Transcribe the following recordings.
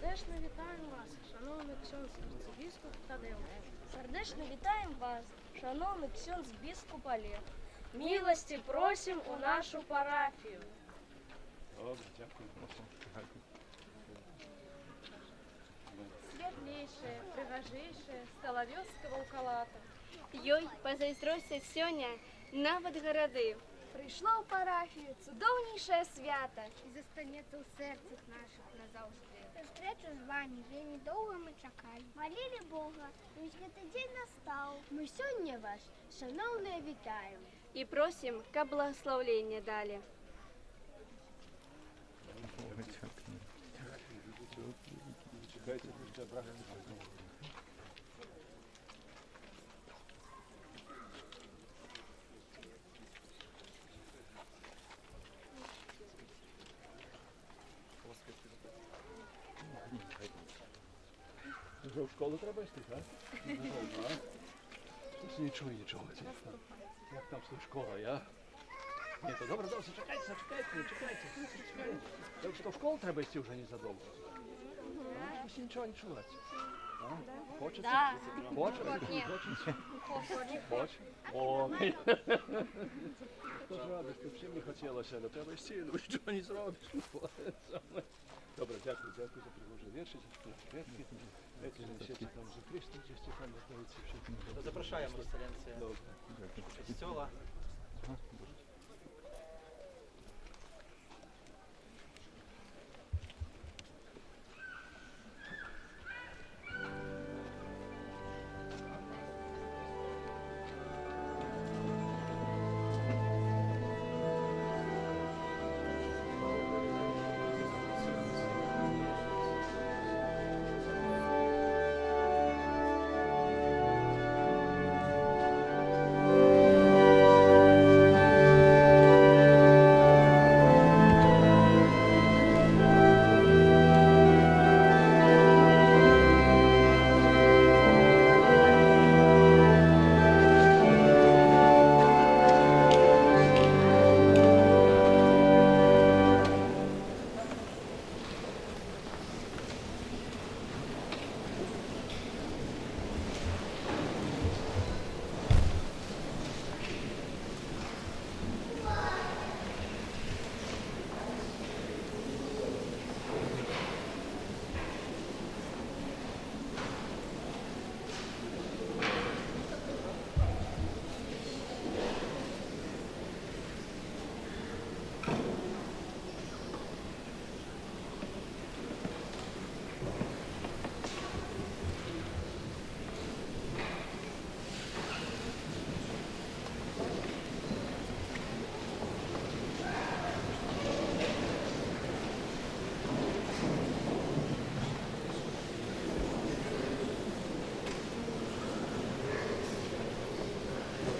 Сердечно вітаємо вас, шановний ксьондз арцибіскуп Тадеуш. Сердечно вітаємо вас, шановний ксьондз біскуп Олег. Милості просим у нашу парафію. Добре, дякую. Святлейшая, пригожейшая, столовецкая волколата. Ёй, позайздросять сёння нават гарады. Прийшло в парафію цудовніше свято. І застанеться у серцях наших назавжди. Встречу з вами вельми довго ми чекали. Молили Бога, ведь этот день настав. Ми сьогодні вас, шановне, вітаємо. І просім, каб благословлення далі. Чекайте, брати. Вже в школу треба йти, так? Не чую нічого. Як там школа, я? Ні, то добре, чекайте. Так що в школу треба йти вже незадовго. Ще нічого не чувати. Хочеться? Хочеться? Хоче? О, тож радості, всім не хотілося, але треба йти, ну нічого не зробиш. Добре, дякую за предложення вірші, за квітки. Эти несете там за Христом, здесь Стефан находится все. Запрошаємо розселенця костьола.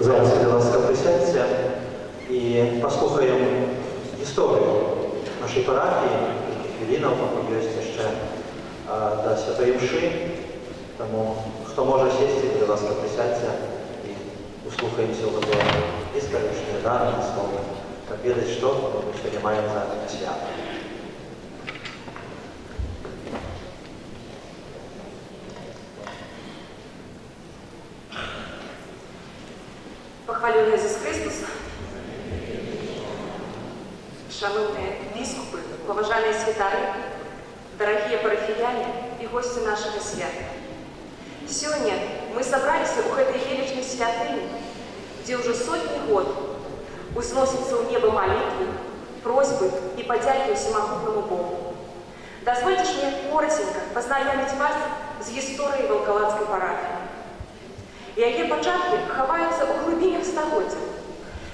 Зараз, будь ласка, присядьте і послухаємо історію нашої парафії, хвилинок, є ще до Святої Мши. Тому, хто може сісти, будь ласка, присядьте і услухаємо сьогодні історичне дане слово, як відати, що ми сьогодні маємо за свято. Похвален Иисус Христос. Шановные бискупы, уважаемые святари, дорогие парафияне и гости нашего свята. Сегодня мы собрались у этой величной святыни, где уже сотни год узносятся у неба молитвы, просьбы и подяки всемогутному Богу. Дозвольте мне коротенько познайомить вас з історією Волколадської парафії. Яе пачаткі хаваюцца ў глыбінях стагоддзя,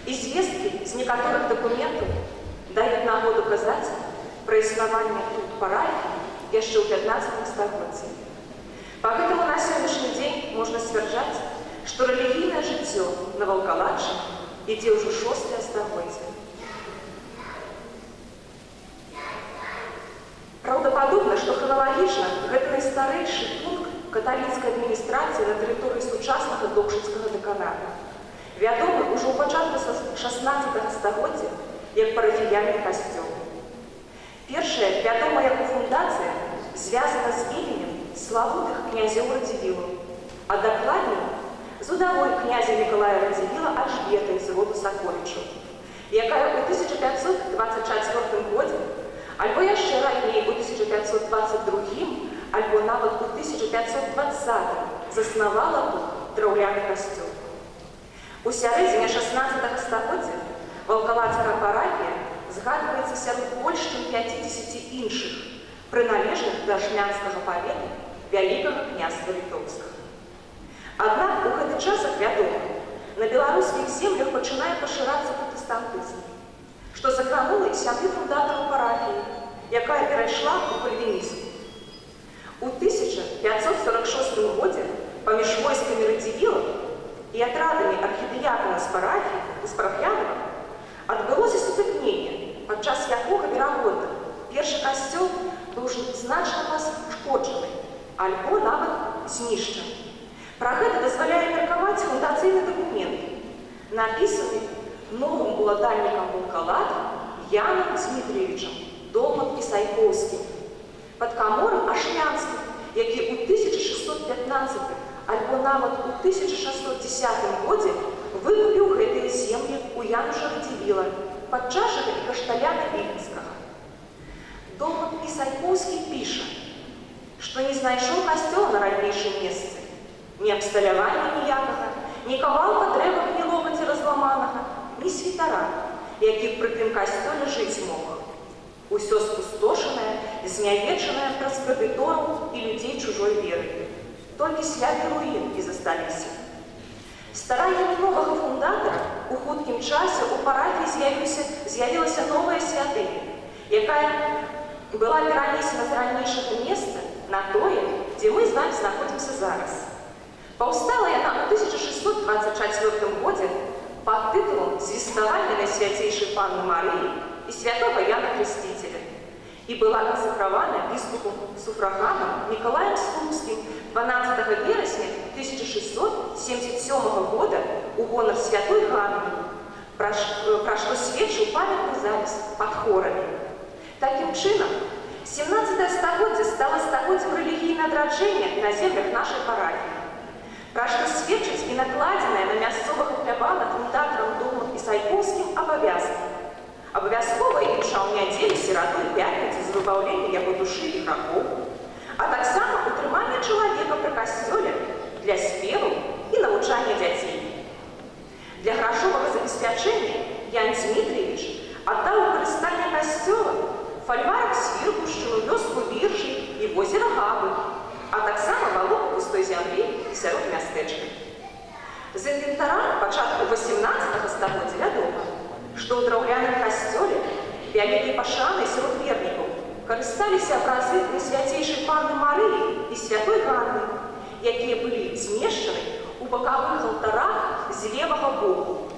і звесткі з некаторых дакументаў даюць нагоду казаць пра існаванне тут парафіі яшчэ ў 15 стагоддзі. Пагэтаму на сённяшні дзень можна сцвярджаць, што рэлігійнае жыццё на Волколадчыне ідзе ўжо 6 стагоддзе. Праўдападобна, што храналагічна гэта найстарэйшы пункт каталіцкай адміністрацыі на тэрыторыі сучаснага Докшыцкага дэканата, вядомы ўжо ў пачатку 16 стагоддзя як парафіяльны касцёл. Першая вядомая яго фундацыя звязана з іменем славутых князёў Радзівілаў, а дакладней з удавой князя Мікалая Радзівіла Альжбетай з роду Саколічаў, якая ў 1524 годзе, альбо яшчэ раней у 1522, альбо нават у 1520 заснавала тут драўляны касцёл. У сярэдзіне 16 стагоддзя Ваўкалацкая парафія згадваецца сярод больш чым 50 іншых, прыналежных да жмянскага павету Вялікага княства Літоўскага. Аднак у гэты час, як вядома, на беларускіх землях пачынае пашырацца пратэстантызм, што закранула і сям'ю фундатараў парафіі, якая перайшла ў кальвінізм. У 1546 годзе паміж войскамі Радзівілаў і атрадамі архідыякона з парафіі з парафіянаў адбылося сутыкненне, падчас якога, верагодна, першы касцёл быў значна пашкоджаны альбо нават знішчаны. Пра гэта дазваляе меркаваць фундацыйны дакумент, напісаны новым уладальнікам Ваўкалата Янам Дмітрыевічам Долмат-Ісайкоўскім, падкаморам Ашмянскім, які ў 1615 альбо нават у 1610 годзе выкупіў гэтыя землі ў Януша Радзівіла, падчашага і кашталяна Віленскага. Долмат-Ісайкоўскі піша, што не знайшоў касцёла на ранейшым месцы, ні абсталявання ніякага, ні кавалка дрэва гнілога ці разламанага, ні світара, які пры тым касцёле жыць мог. Усё спустошанае, знявечанае праз крэдытораў і людзей чужой веры. Толькі сляды руін і засталіся. Стараннямі новага фундатара у хуткім часе ў парафіі з'явілася новая святыня, якая была перанесена з ранейшага месца на тое, дзе мы з вами знаходзімся зараз. Паўстала яна ў 1624 годзе пад тытулам «Звеставання Найсвяцейшай Панны Марыі і святого Яна Хрестителя» і была кансакравана біскупом суфраганам Мікалаем Слуцкім 12 верасня 1677 года у гонар святой Ганны, пра што сведчыў памятны запіс пад хорамі. Такім чынам, 17 стагоддзе стала стагоддзем рэлігійнага адраджэння на землях нашай парафіі, пра што сведчыць і накладзенае на мясцовага хлябана фундатарам Долмат-Ісайкоўскім абавязкі. Абавязковая імша ў нядзелю, сераду і пятніцу з выбаўлення яго душы і грахоў, а таксама утрыманне чалавека пры касцёле для спеваў і навучання дзяцей. Для грашовага забеспячэння Ян Дмітрыевіч аддаў у карыстанне касцёла фальварак Свіргушчыну, вёску Біржы і возера Габы, а таксама валоку пустой зямлі сярод мястэчка. З інвентара пачатку 18 стагоддзя вядома, што ў драўляным касцёле вялікай пашанай сярод вернікаў карысталіся абразы Найсвяцейшай Панны Марыі і святой Ганны, якія былі змешчаны ў бакавых алтарах з левага боку.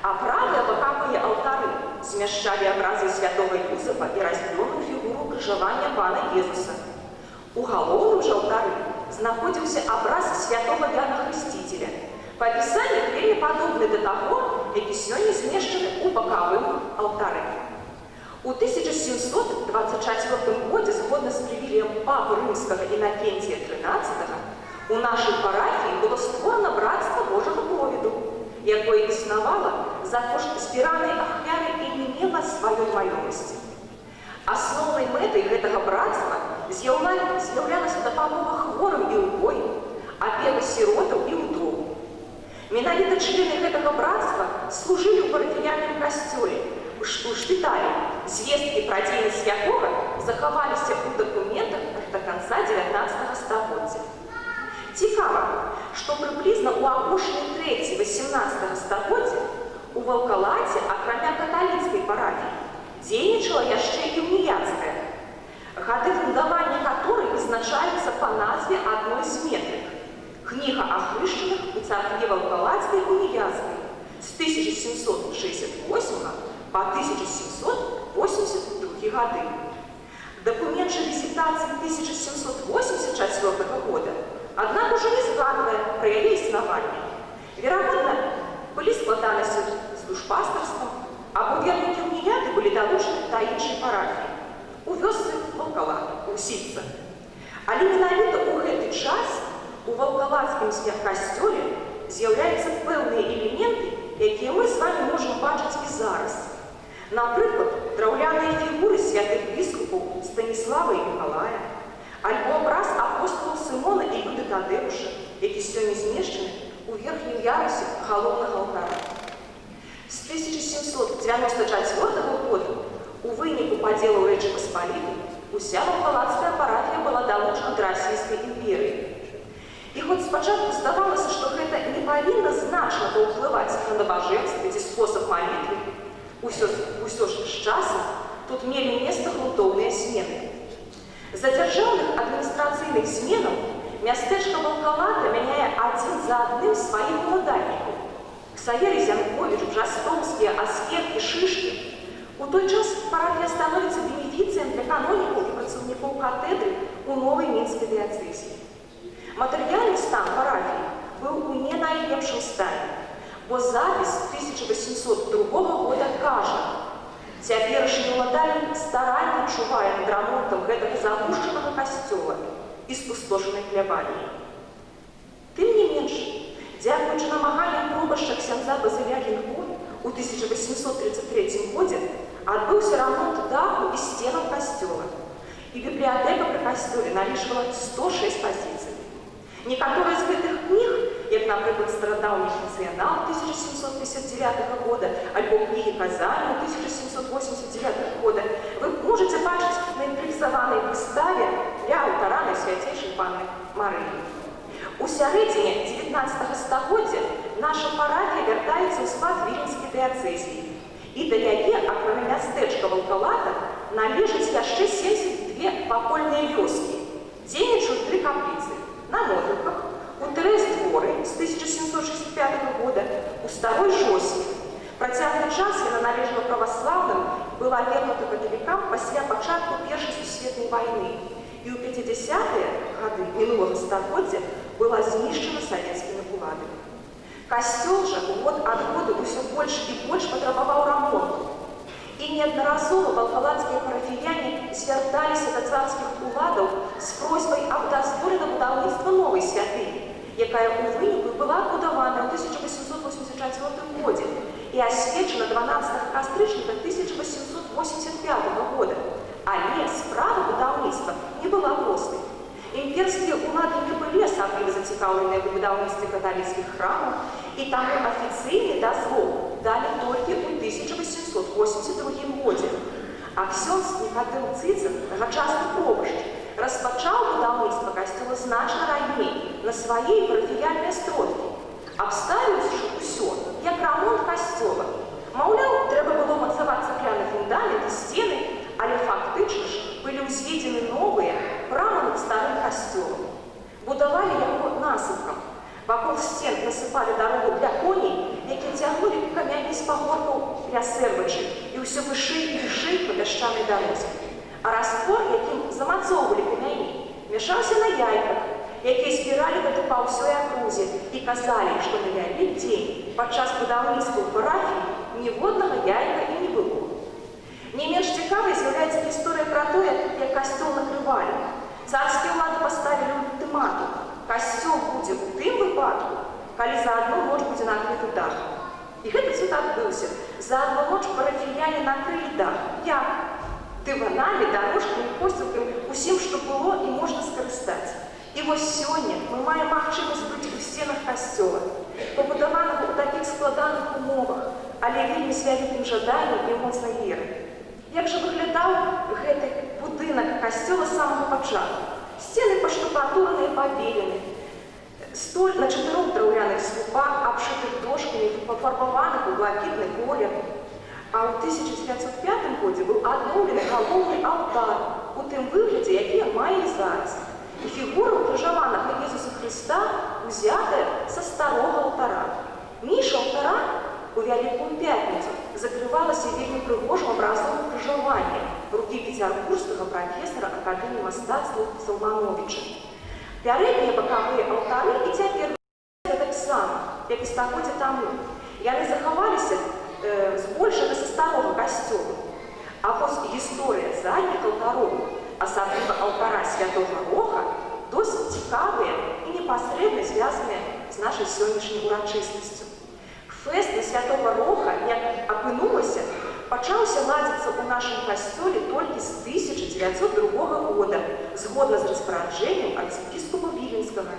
А правыя бакавыя алтары змяшчалі абразы святого Юзапа і разьбёную фігуру крыжавання Пана Езуса. У галоўным жа алтары знаходзіўся абраз святого Яна Хрестителя, па апісаннях вельмі падобны да таго, які сёння змешчаны ў бакавым алтары. У 1724 годзе, згодна з прывілеем папы рымскага Інакенція XIII, у нашай парафіі было створана братства Божага Поведу, якое існавала за кошт збіранай ахвяры і не мела сваёй маёмасці. Асноўнай мэтай гэтага братства з'яўлялася дапамога хворым і убогім, апека сіротаў і ўдоў. Менавіта члены гэтага братства служылі ў парафіяльным касцёле, у шпіталі, звесткі пра дзейнасць якога захаваліся ў дакументах да канца 19 стагоддзя. Цікава, што прыблізна ў апошняй трэці 18 стагоддзя у Ваўкалаце, акрамя каталіцкай парафіі, дзейнічала яшчэ і уніяцкая, гады фундавання каторай вызначаюцца па назве адной з метрык. Кніга ахрышчаных у царкве Ваўкалацкай уніяцкай з 1768 па 1782 гады. Дакумент жа візітацыі 1784 года аднак ужо не згадвае пра яе існаванне. Верагодна, былі складанасці з душпастарствам, або вернікі ўніяты былі далучаны да іншай парафіі, у вёсцы Валкалад, у Сітцах. Але менавіта ў гэты час у валкаладскім касцёле з'яўляюцца пэўныя элементы, якія мы з вами можам бачыць і зараз. Напрыклад, драўляныя фігуры святых біскупаў Станіслава і Мікалая, альбо абраз апостолаў Сымона і Юды Тадэуша, які сёння змешчаны ў верхнім ярусе галоўнага алтара. З 1794 года у выніку падзелу Рэчы Паспалітай уся валкаладская парафія была далучана да расійскай імперыі. І хоць спачатку здавалася, што гэта не павінна значна паўплываць на набажэнствы ці спосаб малітвы, усё ж з часам тут мелі месца грунтоўныя змены. З-за дзяржаўных адміністрацыйных зменаў мястэчка Валкалада мяняе адзін за адным сваіх уладальнікаў. Ксаверый Зянковіч, Бжастомскія, Аскеркі, Шышкі. У той час парафія становіцца бенефіцыем для канонікаў і працаўнікоў катедры ў новай мінскай дыяцэзіі. Матэрыяльны стан парафіі быў у не найлепшым стане, бо запіс 1802 года кажа: цяперашні ўладальнік старанна чувае над рамонтам гэтага запушчанага касцёла і спустошанай плябаніі. Тым не менш, дзякуючы намаганням пробашча ксяндза Базыля Гінко у 1833 годзе адбыўся рамонт даху і сценаў касцёла, і бібліятэка пры касцёле налічвала 106 пазіцый. Некаторыя з гэтых кніг, як, напрыклад, старадаўні функцыянал 1759 года альбо кнігі Казані 1789 года, вы можаце бачыць на імправізаванай выставе ля алтара Найсвяцейшай Панны Марыі. У сярэдзіне 19 стагоддзя наша парафія вяртаецца ў склад Віленскай дыяцэзіі, і да яе, акрамя мястэчка Валкалада, належаць яшчэ 72 вакольныя вёскі. Дзейнічаюць 3 капліцы на Могілках, у Тэрэз-дворы з 1765 года, у Старой Жосі. Працяглы час яна належала праваслаўным, была вернута каталікам пасля пачатку Першай сусветнай вайны, і ў 50-е гады мінулага стагоддзя была знішчана савецкімі уладамі. Касцёл жа год ад году ўсё больш і больш патрабаваў рамонту. І неаднаразова валкаладскія парафіяне звярталіся да царскіх уладаў з просьбай аб дазволе на будаўніцтва новай святыні, якая ў выніку была будавана ў 1884 годзе і асвечана 12 кастрычніка 1885 года. Але справа будаўніцтва не была простай. Імперскія ўлады не былі асабліва зацікаўленыя ў будаўніцтве каталіцкіх храмаў, і таму афіцыйны дазвол далі толькі ў 1882 годзе. А ксёндз Нікадым Цыцын, тагачасны пробашч, распачаў будаўніцтва касцёла значна раней на свае парафіяльныя сродкі, абставіўшы ўсё як рамонт касцёла. Маўляў, трэба было мацаваць цагляны фундамент і сцены, але фактычна ж былі ўзведзены новыя прама над старым касцёлам. Будавалі яго насыпкам. Вакол сцен насыпалі дарогу для коней, якія цягнулі камяні з пагоркаў для сэрвачы, і ўсё вышэй і вышэй па пясчанай дарозе. А раствор, якім замацоўвалі камяні, мяшаўся на яйках, якія збіралі гэта па ўсёй акрузе і казалі, што на вялік дзень падчас будаўніцтва ў парафіі ніводнага яйка і не было. Не менш цікавай з'яўляецца гісторыя пра тое, як касцёл накрывалі. Царскія ўлады паставілі ультыматум: касцёл будзе ў тым выпадку, калі за адну ноч будзе накрыты дах. І гэты цуд адбыўся. За адну ноч парафіяне накрылі дах. Як? Дыванамі, дарожкамі, посцілкамі, усім, што было і можна скарыстаць. І вось сёння мы маем магчымасць быць у сценах касцёла, пабудаванага ў такіх складаных умовах, але вельмі з вялікім жаданнем і моцнай веры. Як жа выглядаў гэты будынак касцёла з самага пачатку? Сцены паштукатураныя, пабелены, столь на 4 драўляных слупах, абшытых дошкамі, пафарбаваных у блакітны колер. А ў 1905 годзе быў адноўлены галоўны алтар у тым выглядзе, які мае зараз. І фігура ўкрыжаванага Езуса Хрыста узятая са старога алтара. Ніша алтара у Вялікую Пятніцу закрывалася вельмі прыгожым абразом крыжавання рукі пецярбургскага прафесара Акадэміі мастацтваў Салмановіча. Пярэднія бакавыя алтары і цяпер таксама, як і стагоддзя таму. Яны захаваліся збольшага са старога касцёла. А вось гісторыя задніх алтароў, асабліва алтара Святога Роха, досыць цікавыя і непасрэдна звязаныя з нашай сённяшняй урачыстасцю. Фэст на Святога Роха, як апынулася, пачаўся ладзіцца ў нашым касцёле толькі з 1902 года, згодна з распараджэннем арцыбіскупа Віленскага.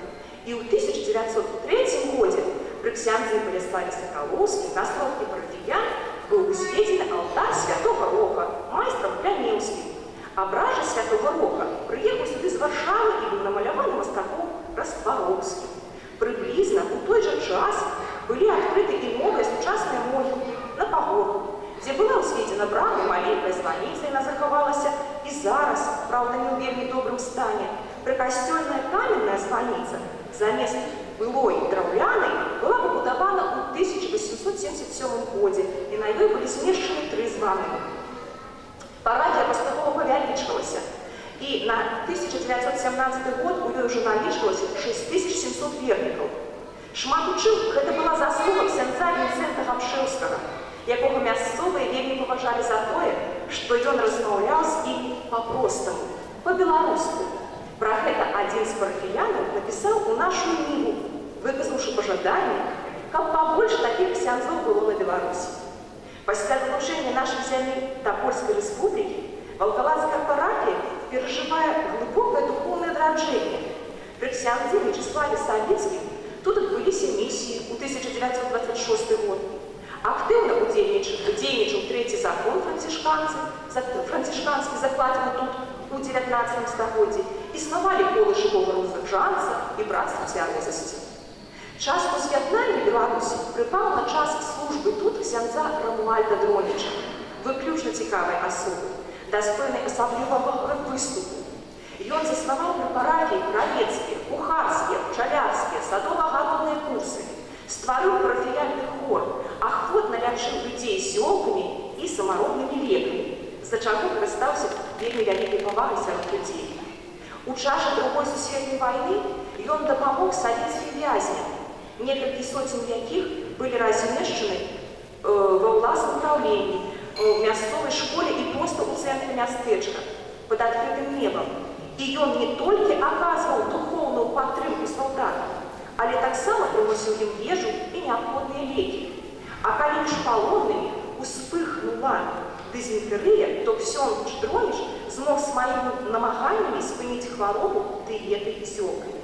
І ў 1903 годзе пры ксяндзе Баляславе Сакалоўскім на сродкі парафіян быў узведзены алтар Святога Роха майстрам Плянеўскім. Абража Святога Роха прыехаў сюды з Варшавы і быў намаляваны мастаком Раствароўскім. Прыблізна ў той жа час былі адкрыты і новыя сучасныя могілкі на Пагорку, дзе была ўзведзена брама і маленькая званіца, яна захавалася і зараз, праўда, не ў вельмі добрым стане. Прыкасцёльная каменная званіца замест былой драўлянай была пабудавана ў 1877 годзе, і на ёй былі змешчаны 3 званы. Парафія паступова павялічвалася, і на 1917 год у ёй ўжо налічвалася 6700 вернікаў. Шмат у чым гэта была заслуга ксяндза Вінцэнта Гапшэўскага, якога мясцовыя вельмі паважалі за тое, што ён размаўляў з імі па-простаму, па-беларуску. Пра гэта адзін з парафіянаў напісаў у нашу кнігу, выказаўшы пажаданне, каб пабольш такіх ксяндзоў было на Беларусі. Пасля далучэння нашай зямлі да Польскай Рэспублікі Ваўкалацкая парафія перажывае глыбокае духоўнае адраджэнне. Пры ксяндзе Вячеславе Савіцкім тут адбыліся місіі ў 1926 год. Актыўна удзельнічаў трэці закон францішканскі, закладзены тут у 19 стагоддзі. Існавалі колы жывога розважанца і братства цвярозасці. Час узвяднання Беларусі прыпаў на час службы тут ксяндза Рамуальда Дроніча, выключна цікавай асобы, дастойнай асаблівага выступу. Ён заснаваў пры парафіі кравецкія, кухарскія, пчалярскія, садова-гародныя курсы, стварыў парафіяльны хор, ахвотна лячыў людзей сёлкамі і самаробнымі лекамі, з-за чаго карыстаўся вельмі вялікай павагай сярод людзей. У часе Другой сусветнай вайны ён дапамог савецкім вязням, некалькі соцень якіх былі размешчаны ва ўласным праўленні, у мясцовай школе і проста ў цэнтры мястэчка, пад адкрытым небам. І ён не толькі аказваў духоўную падтрымку салдатам, але таксама прыносіў ім ежу і неабходныя лекі. А калі ж палоннымі успыхнула дызентерыя, то ксёндз Дроніч змог сваімі намаганнямі спыніць хваробу дыетай і сёлкамі.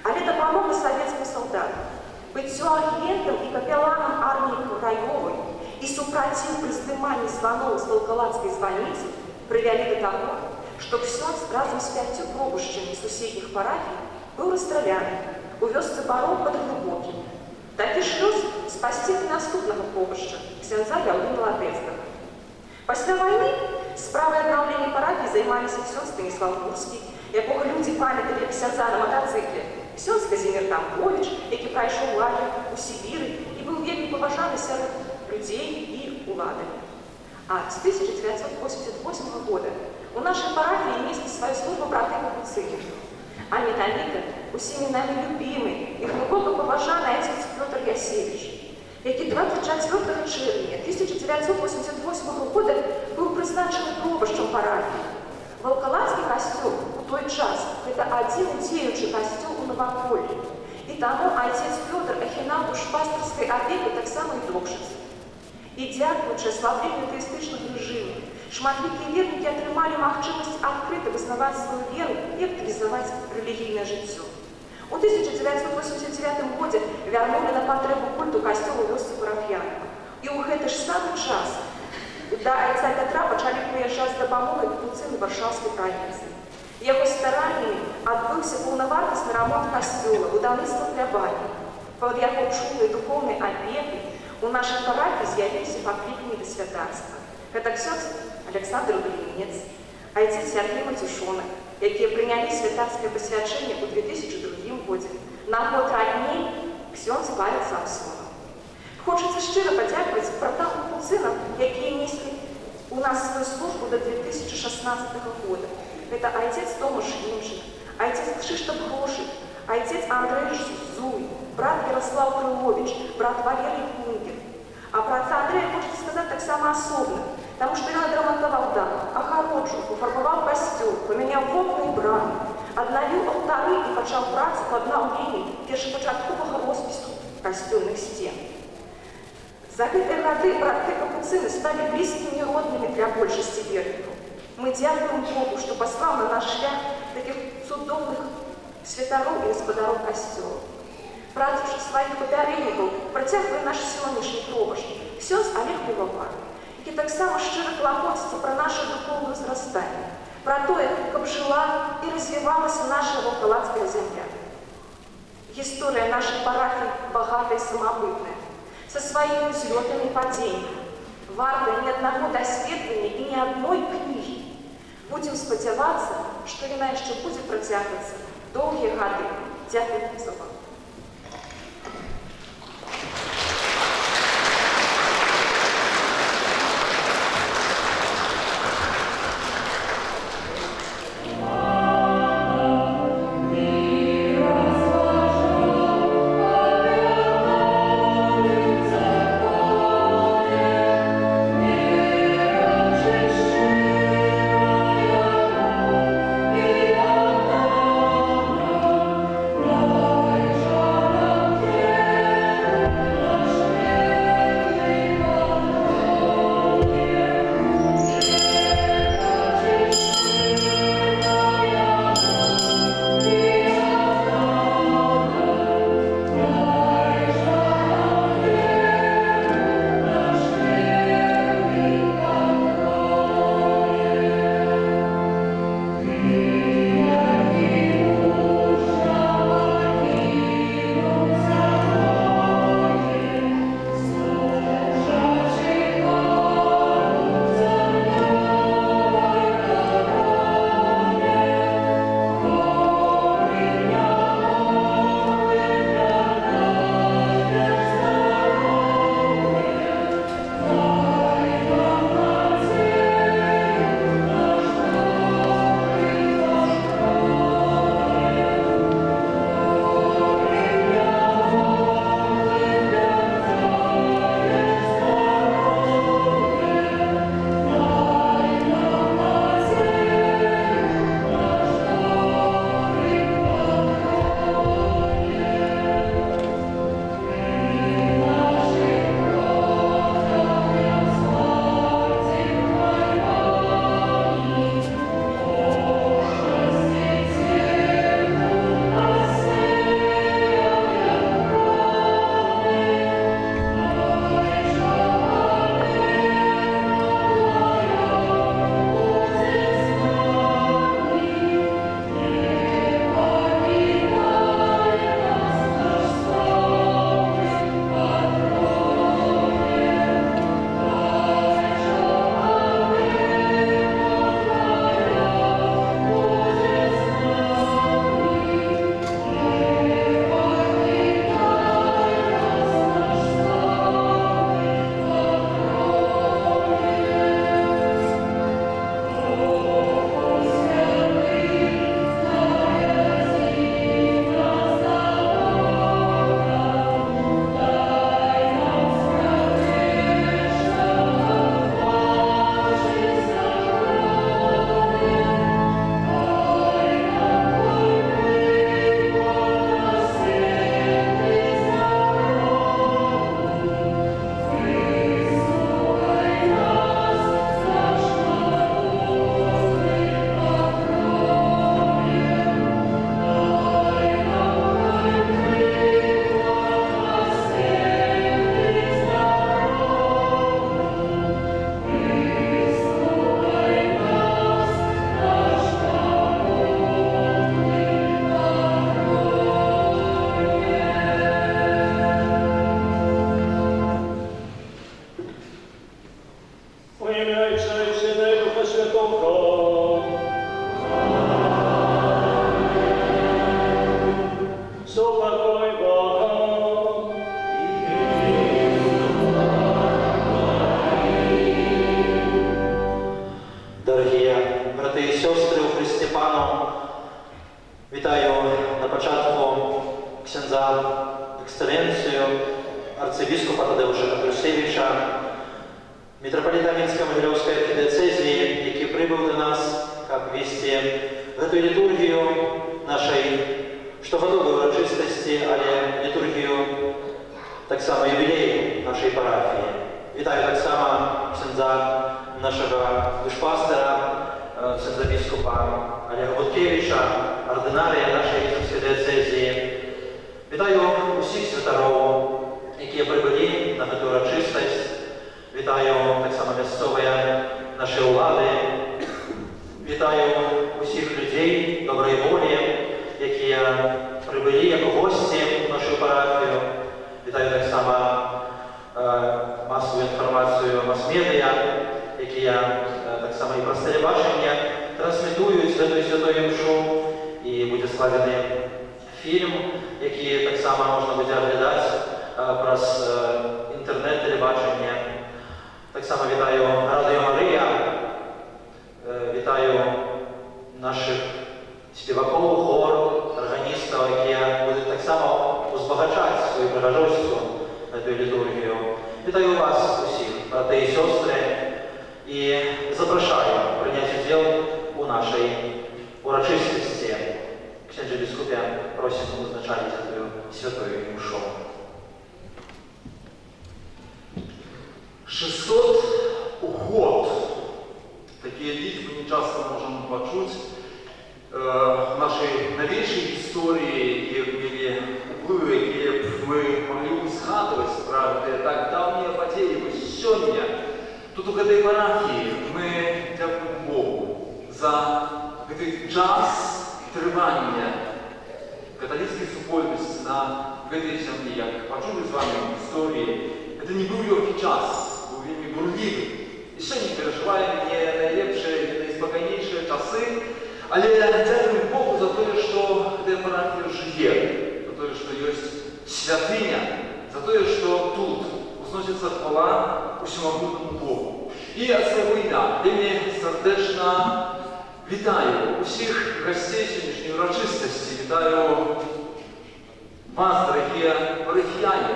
Але дапамога савецкім салдатам, быццё агентам і капеланам арміі краёвай і супраціў пры здыманні званоў з Ваўкалацкай званіцы прывялі да таго, што ксёндз разам з 5 пробушчамі суседніх парафій быў расстраляны у вёсцы Бароў пад Глыбокім. Такі ж лёс спасціў наступнага пробушча, ксяндза Ляўды Маладэцкага. Пасля вайны справай аднаўлення парафіі займаліся ксёндз Станіслав Гурскі, якога людзі памяталі як ксяндза на матацыкле, ксёндз Казімір Тамковіч, які прайшоў лагер у Сібіры і быў вельмі паважаны сярод людзей і уладамі. А з 1988 года у нашай парафіі несла сваю службу браты Капуцыны. А металіка усімі намі любімы і глыбока паважаны отец Пётр Ясевіч, які 24 чэрвеня 1988 года быў прызначаны пробашчам парафіі. Ваўкалацкі касцёл у той час гэта адзіны дзеючы касцёл у Наваполлі, і таму отец Пётр ахінаў душпастарскай апекі таксама і докшыцы. І дзякуючы аслабленню тэістычных рэжымаў, шматлікія вернікі атрымалі магчымасць адкрыта вызнаваць сваю веру і актывізаваць рэлігійнае жыццё. У 1989 годзе вярнулі на патрэбу культу касцёла вёсцы парафіянаў. І ў гэты ж самы час да айца Пятра пачалі прыязджаць з дапамогай капуцыны варшаўскай правінцыі. Яго стараннямі адбыўся паўнавартасны рамонт касцёла, будаўніцтва хлябані. Пад яго чулай духоўнай апекай у нашай парафіі з'явіліся пакліканні да святарства. Гэта ксёндз Александр Блінец, айцец Сергей Матюшонак, якія прынялі святарскае пасвячэнне ў 2002 годзе. На год раней ксёндз Павел Самсонов. Хочацца шчыра падзякаваць братам капуцынам, якія неслі у нас сваю службу да 2016 года. Гэта айцец Томаш Імжын, отец Кшиштоф Грошев, отец Андрей Зуй, брат Ярослав Крылович, брат Валерий Кунгин. А про отца Андрея хочется сказать так само особенно, потому что ён адрамантаваў дом, ахарочыў, пафарбаваў касцёл, памяняў вокны і брамы, аднавіў алтары і пачаў працу па аднаўленні першапачатковага роспісу касцёльных сцен. За гэтыя гады браты капуцыны сталі блізкімі роднымі для большасці вернікаў. Мы дзякуем Богу, што паслаў на наш шлях такіх цудоўных святароў і гаспадароў касцёла. Працу сваіх папярэднікаў працягвае наш сённяшні проваж, ксёндз Олег Півовар, які таксама шчыра клапоціцца пра наша духоўнае зрастанне, пра тое, каб жыла і развівалася наша ваўкалацкая зямля. Гісторыя нашай парафіі багатая і самабытная, са сваімі ўзлётамі і падзеннямі, вартая ні аднаго даследавання і ні адной кнігі. Будзем спадзявацца, што яна яшчэ будзе працягвацца доўгія гады. Дзякуй за увагу. митрополита Минско-Могилевской архидиоцезии, який прибыл до нас, как вести эту литургию нашей штогодової урочистості, але літургію так само ювілею нашої парафії. Вітаю так само ксенза нашого душпастера, ксенза біскупа Олега Буткевича, ординарія нашої Вінницької дієцезії. Вітаю усіх святарів, які прибули на цю урочистість. Вітаю так само місцеві наші влади. Вітаю усіх людей доброї волі, які прибули як гості в нашу парафію. Вітаю так само масову інформацію мас-медіа, які так само і про телебачення трансмітують цю святою мшу. І буде складений фільм, який так само можна буде оглядати через інтернет-телебачення. Так само вітаю Радіо Марія, вітаю наших співаків, хор, органістів, які будуть так само узбагачати свою пригожость на цю літургію. Вітаю вас усіх, брати і сестри, і запрошую прийняти уділ у нашій урочистості. Ксенже біскупе, просимо узначати цю святою мшу. 600 год. Такие лічби не часто можемо почути в нашій новішій історії, які мали впливи, які ми могли згадувати справді так давні події, ось сьогодні. Тут у этой парафії ми дякуємо Богу за цей час тривання католицької супольності на этой землі. Як почули з вами історії, це не був легкий час. Вельми бурливий. І ще не переживаємо не найлепші, не найспокійніші часи, але дякуємо Богу за те, що ця парафія живе, за те, що є святиня, за те, що тут узноситься хвала усемогутному Богу. І це війна. Вельми сердечно вітаю усіх гостей сьогоднішньої урочистості, вітаю вас, дорогі парафіяни,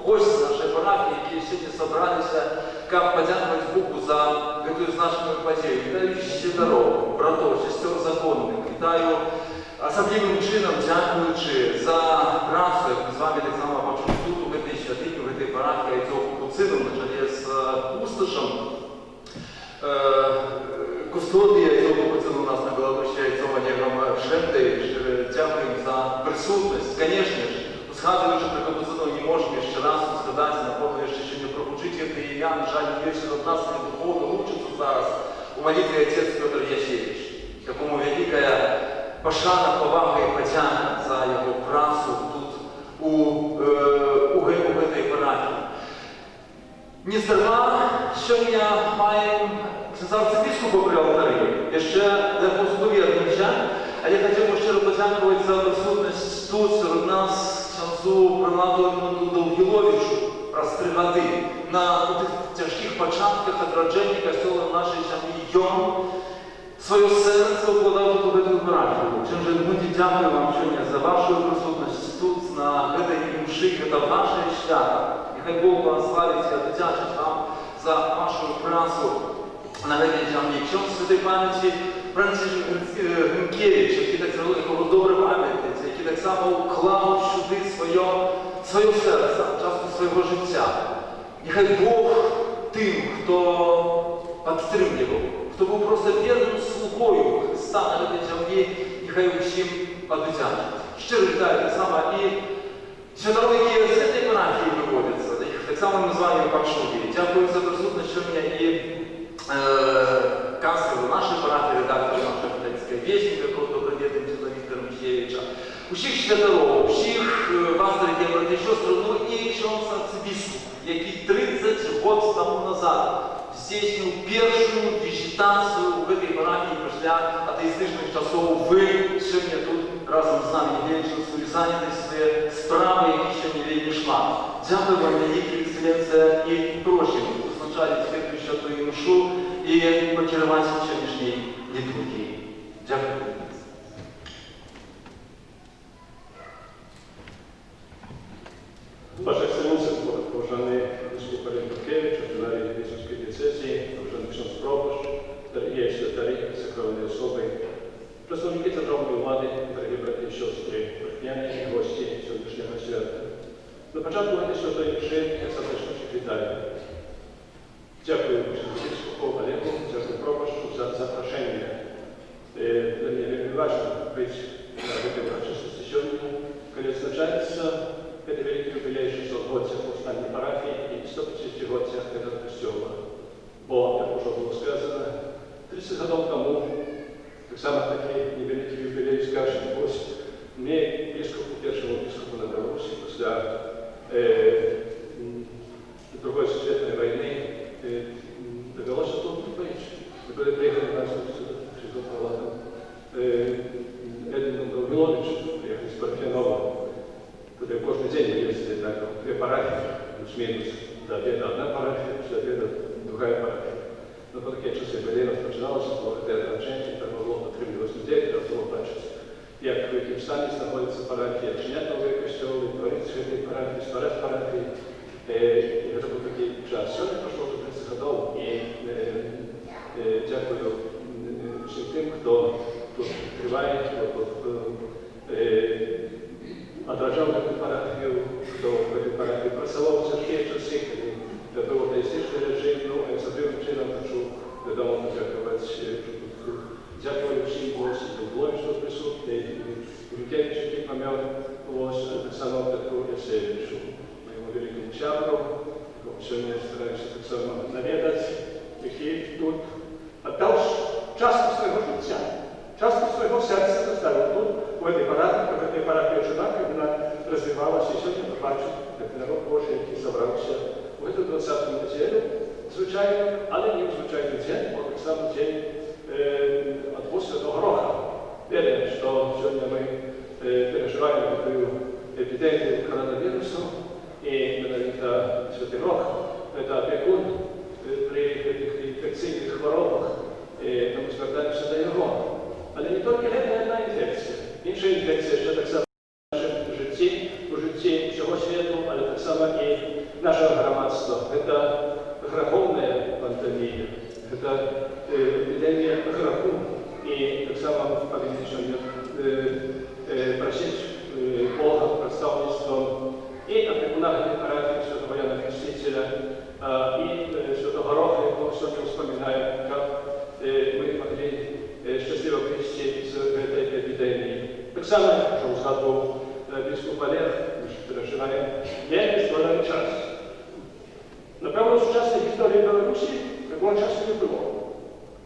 гості нашої парафії, які сьогодні зібралися, як подякувати Богу за цю значну подію. Вітаю святарів, братів, сестер законних. Вітаю особливим чином, дякуючи за працю, як ми з вами так само почули тут, у цій святині, у цій парафії, цього куцину, на чолі з пустошем. Кустодія цього куцину у нас на Білорусі, цього Негром Шемтович. Дякуємо за присутність. Звісно ж, згадуючи про капуцину, не можемо ще раз згадати, напевно, ще не пропучити це ім'я. На жаль, більше від нас не духовно учиться зараз у молитві отець Петр Ясевич, якому велика пошана, повага і подяка за його працю тут у цій парафії. Не здарма, сьогодні маємо арцебіскупа при алтарі, ще для пословірнича, але я хотів би щиро подякувати за присутність тут серед нас ксензу Прилату Едмунду Довгіловичу раз 3 роки на тих тяжких початках відродження костюла в нашій землі. Йом своє серце укладав тут у цю парафію. Чим же, Едмунді, дякую вам сьогодні за вашу присутність тут, на цій мші, це ваше свято. Нехай Бог благословить і віддячить вам за вашу працю на цій землі. Чому святої пам'яті Францишек Гринкевич, який так зробив, якого добре пам'ятається, який так само вклав сюди своє серце, частку свого життя. Нехай Бог тим, хто підтримував, хто був просто вірним слугою Христа на цій землі, нехай усім віддячить. Щиро вітаю так само і святарі, які з цієї парафії виводяться, їх так само ми з вами почули. Дякую за присутність сьогодні і канцлеру нашої парафії, редактору нашого католицького вестника, добродетель Митрополита Віктора Михайловича, усіх святарів, усіх вас, дорогі брати і сестри, ну і ксенз арцебіскуп, який 30 років тому назад здійснив першу візитацію в цій парафії після атеїстичних часов. Ви сьогодні тут разом з нами вирішили свою зайнятість, свої справи, які сьогодні вельми шмат. Дякую вам, велика екселенція, і просимо означати святую мшу і покерувати сьогоднішній літургії. Дякую. Ваша Екселенція, поважаний біскуп Олег Буткевич, ординарій Вінницької дієцезії, секретарі, сакральні особи, представники державної влади, дорогі брати і сестри, парафіяни і гості сьогоднішнього свята. На початку святої мши я сердечно всіх вітаю. Дякую епископу Олегу, дякую пропащу за запрошення. Для меня вельми важно быть на этой урочистости сегодня, когда отзначается это великий юбилей 600-годия повстання парафії і 150-годия этого костела. Бо, як уже було сказано, 30 років тому, так само такий невеликий юбилей, скажем, ось мне, епископу, першому епископу на Белорусі, після Другої світової війни, довелося тут быть. Мы были приехали на Павлом Эдвином Долгиловичем, приехали из Парфенова, куда каждый день ездили на две парафии, плюс-минус, до обеда одна парафия, после обеда другая парафия. Но по такие часы были, начиналось, благодаря отношениям, так могло потребовать людей, для того бачить, як в яким стані знаходиться парафія, чинять нові костьоли, творити святий парафії, створять парафії. І це був такий час. Сьогодні пройшло вже 30 років, і дякую всім тим, хто тут триває, хто тут отражав цю парафію, хто в цій парафії працював в ті часи, коли був атеїстичний режим, ну, а особливим чином хочу відомо подякувати. Дякую всім гостям, хто був тут присутній, Юркевич, який пам'ятав, так само Петру Ясевичу, моєму великому чабру, якому сьогодні стараюся так само навідати, який тут отдав частку свого життя, частку свого серця доставив тут, у этой парафії жена, коли вона розвивалася, і сьогодні побачив, як народ Божий, який зібрався у эту 20-ту неділю, звичайно, але не в звичайний день, бо так само день от Святого Роха. Віримо, що сьогодні ми переживаємо таку епідемію коронавірусу, і Святий Рох – це опікун при інфекційних хворобах, тому звертаємося до його. Але не тільки це одна інфекція. Інша інфекція, що так само в нашому житті, у житті всього світу, але так само і нашого громадства. Це греховна пандемія, це епідемія греху. І так само повинні просити Бога представництвом і опікуна парафії Святого Яна Хрестителя, і Святого Роха, якого сьогодні вспоминаємо, як ми могли щасливо вийти з цієї епідемії. Так само, що згадував біскуп Олег, ми ж переживаємо вельми складний час. Напевно, в сучасній історії Білорусі такого часу не було.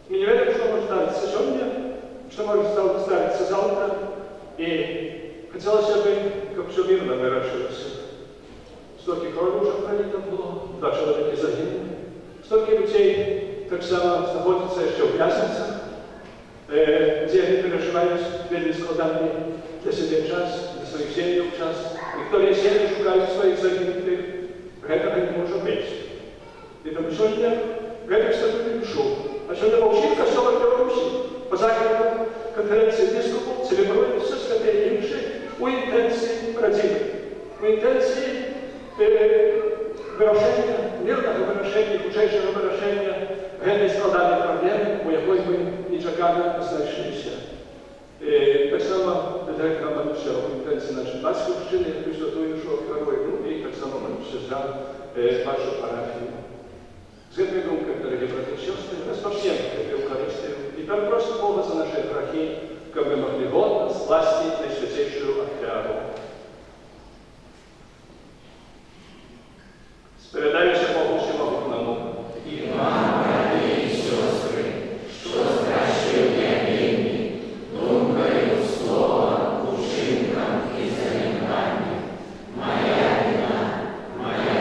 Мы не верим, что может ставиться сегодня, что может ставиться завтра. И хотелось бы, как все мирно выращивалось. Столько крови уже пролито было, 2 человека загинули. Столько людей так само находится еще в вязницах, где они переживают вельми складанный для себя час, для своих семей час. Некоторые семьи шукают своих загиблых. Этого не может быть. И тому сегодня в этом статуте душу. А сьогодні мовчить Костьола Білорусі. По заходу конференції біскупів цілібрує все святе інші у інтенції родини, у інтенції вирішення, мирного вирішення, худшого вирішення цієї складної проблеми, у якої ми нечекано знайшлися. Так само директор молюся у інтенції нашої батьківщини, яку святую, що керує, і так само молюся за вашу парафію. З этой думкой, дорогие братья и сестры, распочнем эту Евхаристию и просим Бога за наши грехи, как мы могли годно скласти наисвятейшую офиару. Споведаемся Богу Всемогутному. И вам, братья и сестры, что страшивыми думкою, словом, учинком и заниманием, моя вина, моя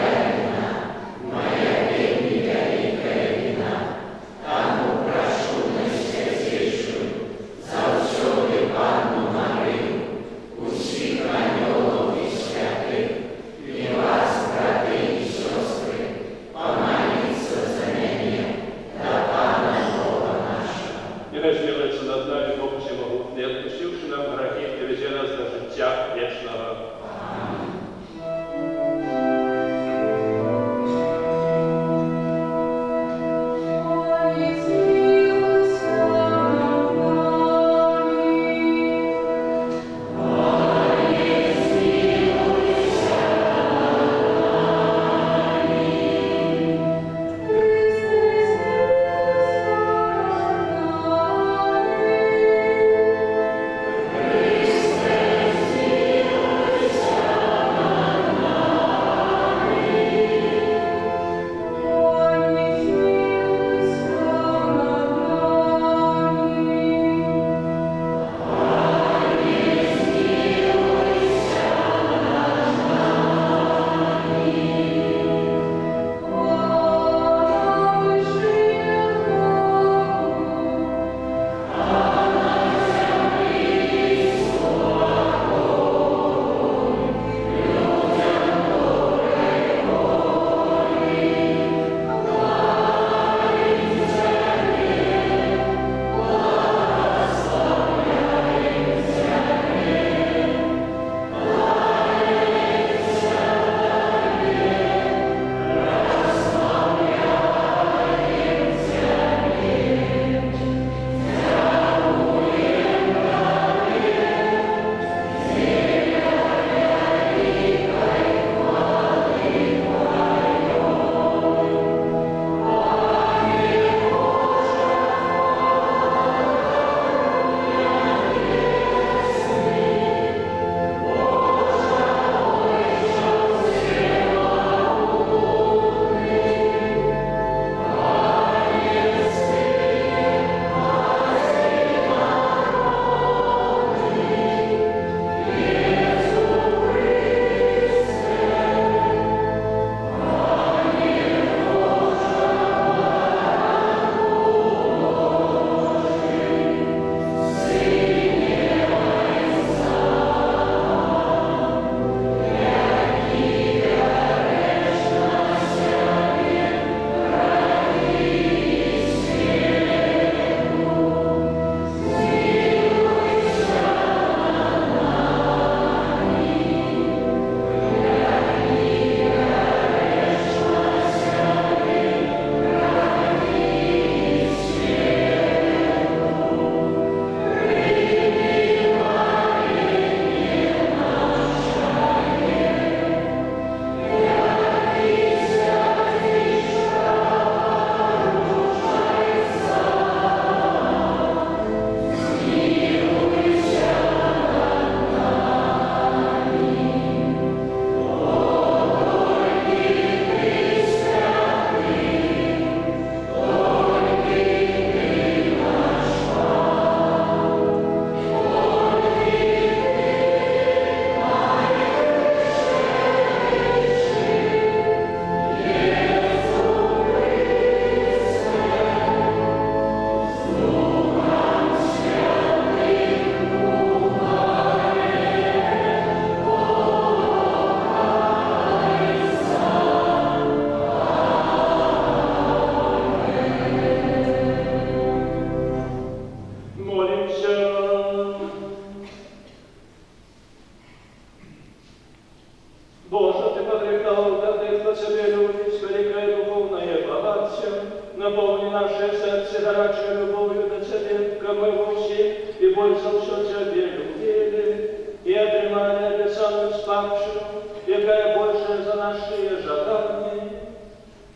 nasze serce zaracze любов'ю до Тебе, ко мы все и больше все Тебе любили, и отримай небесами спадщину, якая больше за наши жадания.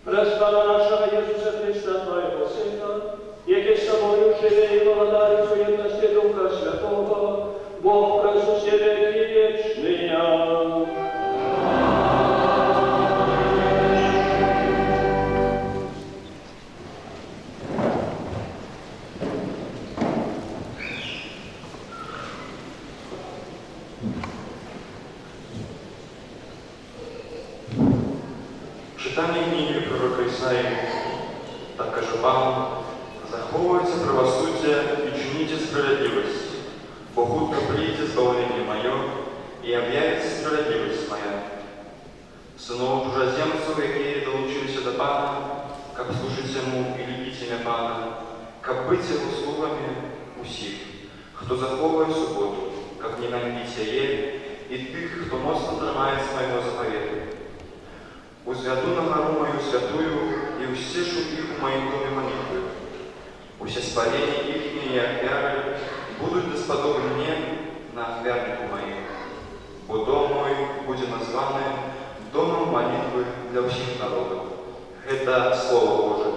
Престала нашего Иисуса Христа, Твоего Сына, який с собою живе и владает в едности Духа Святого, Бог в Иисусе веки вечные. Читання книги пророка Ісаї. Так каже Пан: заховуйте правосуддя и чините справедливость, бо хутко придет избавление мое, и объявится справедливость моя. Сынов чужеземцев, якие долучились до Пана, как служить ему и любить имя Пана, как быть его слугами усіх, хто заховує суботу, как не ганьбить її, і тих, хто моцно тримається моєго заповіту. Узвяду на гору мою святую, и усешу их в моем доме молитвы. Усе спаления ихние и офяры будут десподобны мне на офярнику моим. Бо дом мой будет названный домом молитвы для всех народов. Это Слово Божие.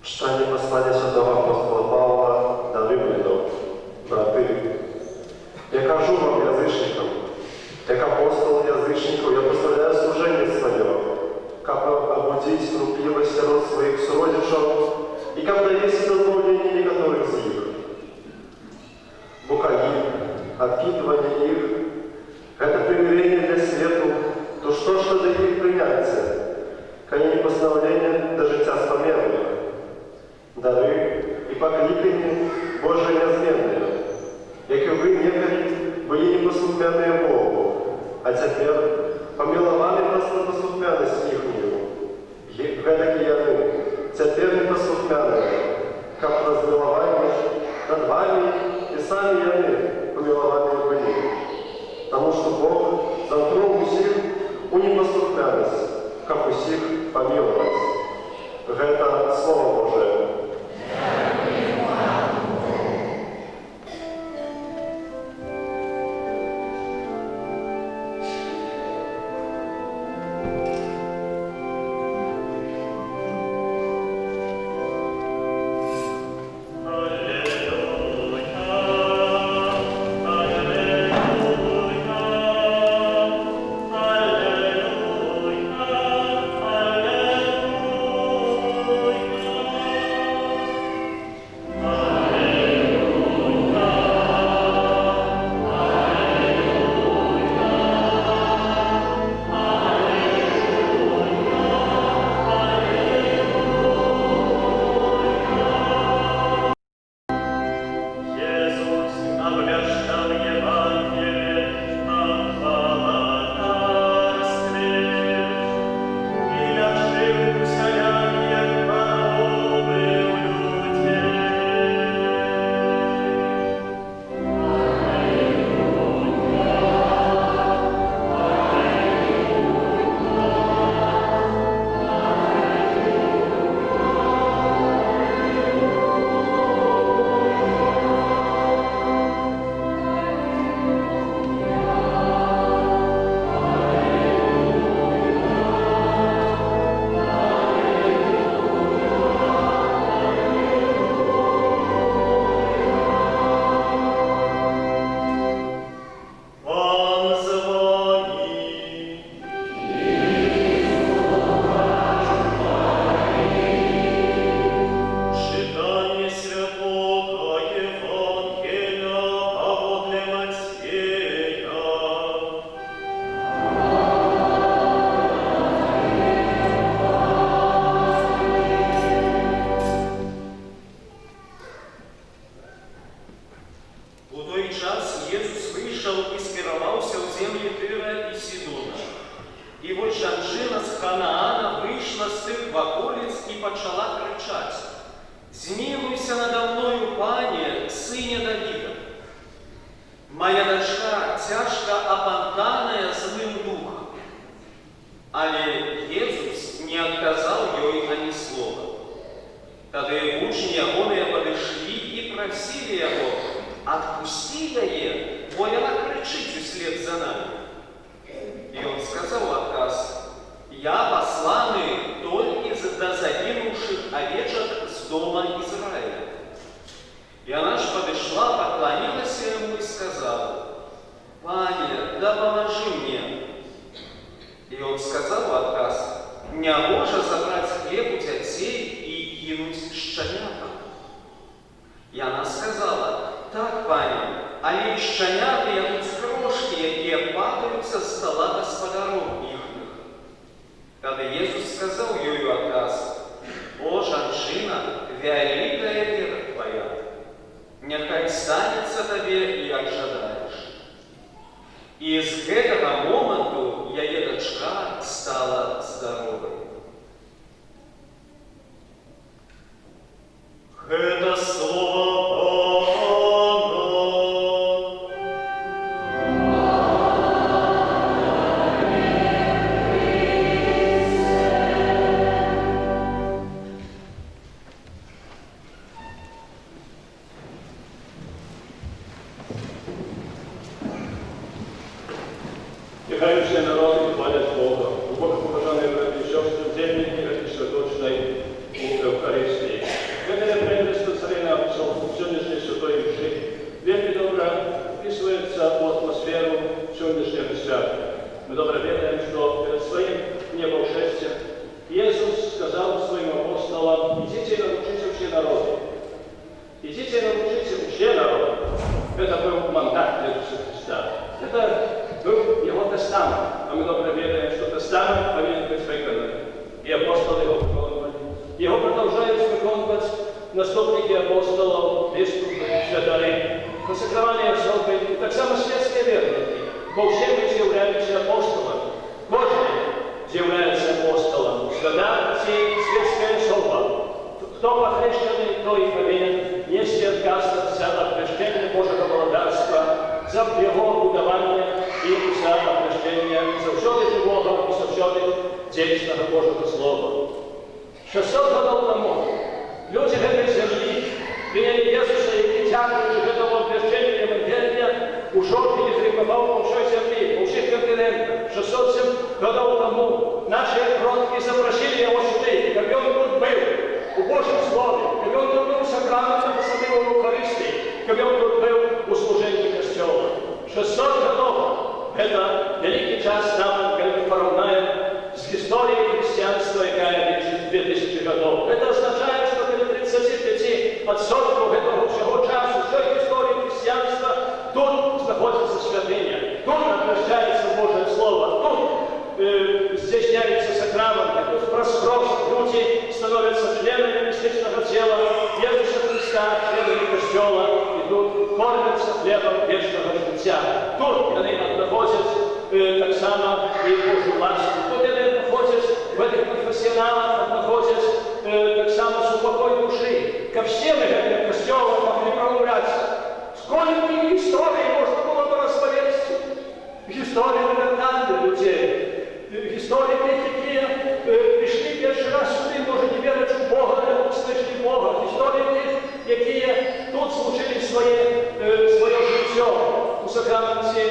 Читання послання святого апостола Павла до Римлянам. Брати, я кажу вам, язичникам, як апостол язичников, я представляю служение свое, как побудить трупливость род своих сородичев и как довести до заблуждения некоторых из них. Букаги, откидывание их, это примирение для свету, то что ж тогда их принятие? гэтакі яны, цяпер непаслухмяныя, каб размілавалі над вамі і самі яны памілаваныя былі. Таму што Бог замкнуў усіх у непаслухмянасць, каб усіх памілаваць. Гэта Слова Божае. Niechaj się narody chwalać Boga, głęboko poważane bracia i siostry, dziennie i świątecznej Eucharystii. Kiedy reprezent Stacylina napisał сегодняшней святой mszy, wielkie dobra wpisuється у атмосферу сьогоднішнього свята. Ми добре знаємо, що перед своїм небошестям Ісус сказав своїм апостолам: «Ідіть і навчіться всі народи». «Ідіть і навчіться всі народи». Это был мандат Иисуса Христа. Это был Его тестамент. А мы добре знаем, что тестамент повинен быть выполнен. И апостолы его выполняли. Его продолжают выполнять наступники апостолов, бискупы, святари, консекрование церкви, и так само светские верники. Бо всем являются апостолами. Кожен является апостолом. Свята светское слово. Кто похрещенный, то и повинен нести отказываться от крещения Божьего владарства, за его будование и за окрещение завсёды живого и завсёды действенного Божьего Слова. 600 годов тому люди этой земли приняли Иисуса и дякуючи этому крещению Евангелия, ушел перезрекомал по всей земли, по всех континентах. 607 годов тому наши предки запросили его сюда, как он тут был, у Божьем Слове, как он тут был в сакраментах Святого Евхаристии, как он тут был у служении Костела. 600 годов – это великий час нам, когда мы поравнаем с историей христианства, якая длится 2000 годов. Это означает, что перед 35 отсотков этого всего часу, всей истории христианства, тут находится святыня, тут обращается Божье Слово, тут здійсняються сакраменти, тут проспрос, люди становятся членами мистичного тела Иисуса Христа, членами Костела, и тут кормятся хлебом вечного життя. Тут они находят так само и Божью ласку. Тут они находят в этих конфессионалах, находят так само супокой души. Ко всем этим костелам могли промовляться. Сколько историй можно было бы рассмотреть? Истории Бernarda людей. Истории тех, которые пришли первый раз сюда, может не верить в Бога, но услышали Бога. Истории тех, которые тут служили свое життя у сакраменте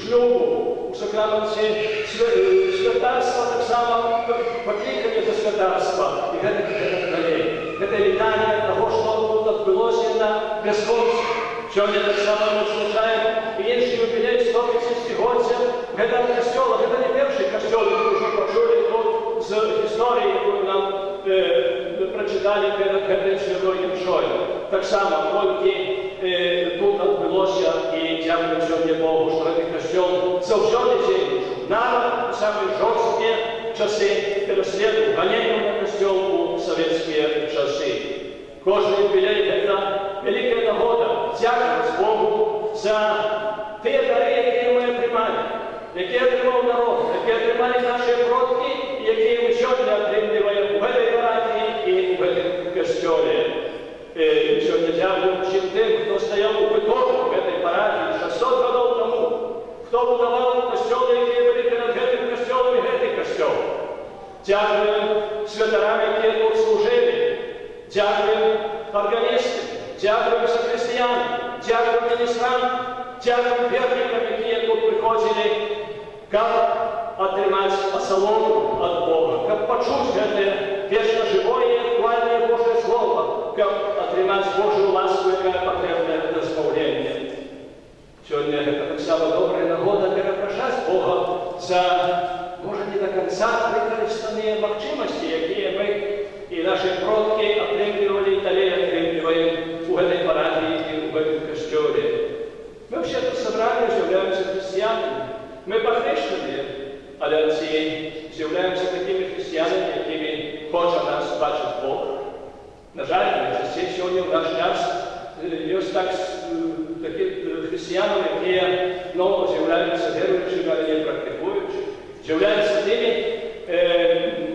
шлюбу, у сакраменте святарства, так само покликали до святарства. И это вітання того, що тут відбулося на Бесконці. Сьогодні так само ми слухаємо і інший юбілей 150-годця этого костела. Это не перший костел, який вже почули тут з історії, яку нам прочитали перед этой святою мшою. Так само, тільки тут відбулося і дякую сьогодні Богу, що цей костел завжди діє. Нам самі жорсткі часи переслідували, гонення на костел у совєтські часи. Кожний юбілей – це велика нагода дякувати Богу за ті дари, які ми отримали, які отримав народ, які отримали наші предки, які ми сьогодні отримуємо в цій парафії і в цьому костелі. І сьогодні дякуємо всім тим, хто стояв у питомі в цій парафії 600 років тому, хто будував костели, які були перед цим костелом і цей костел. Дякуємо святарам, які тут служили. Дякуємо органістам, дякуємо сахристиянам, дякуємо міністрам, дякуємо верникам, які тут приходили, як отримати осолому від Бога, як почути це вічно живое і актуальне Божє Слово, як отримати Божу ласку, яка потрібна для сповнення. Сьогодні це так само добра нагода перепрошати Бога за, може, не до кінця використані можливості, які ми и наши предки отримливали и далее отримливаем в этой парафии и в этом костеле. Мы вообще-то собрались, являемся христианами. Мы похрещены, але являемся такими христианами, якими хоче нас бачить Бог. На жаль, найчастіше сьогодні в наш час є такі християни, які з'являються віруючими, але не практикуючи. З'являються тими,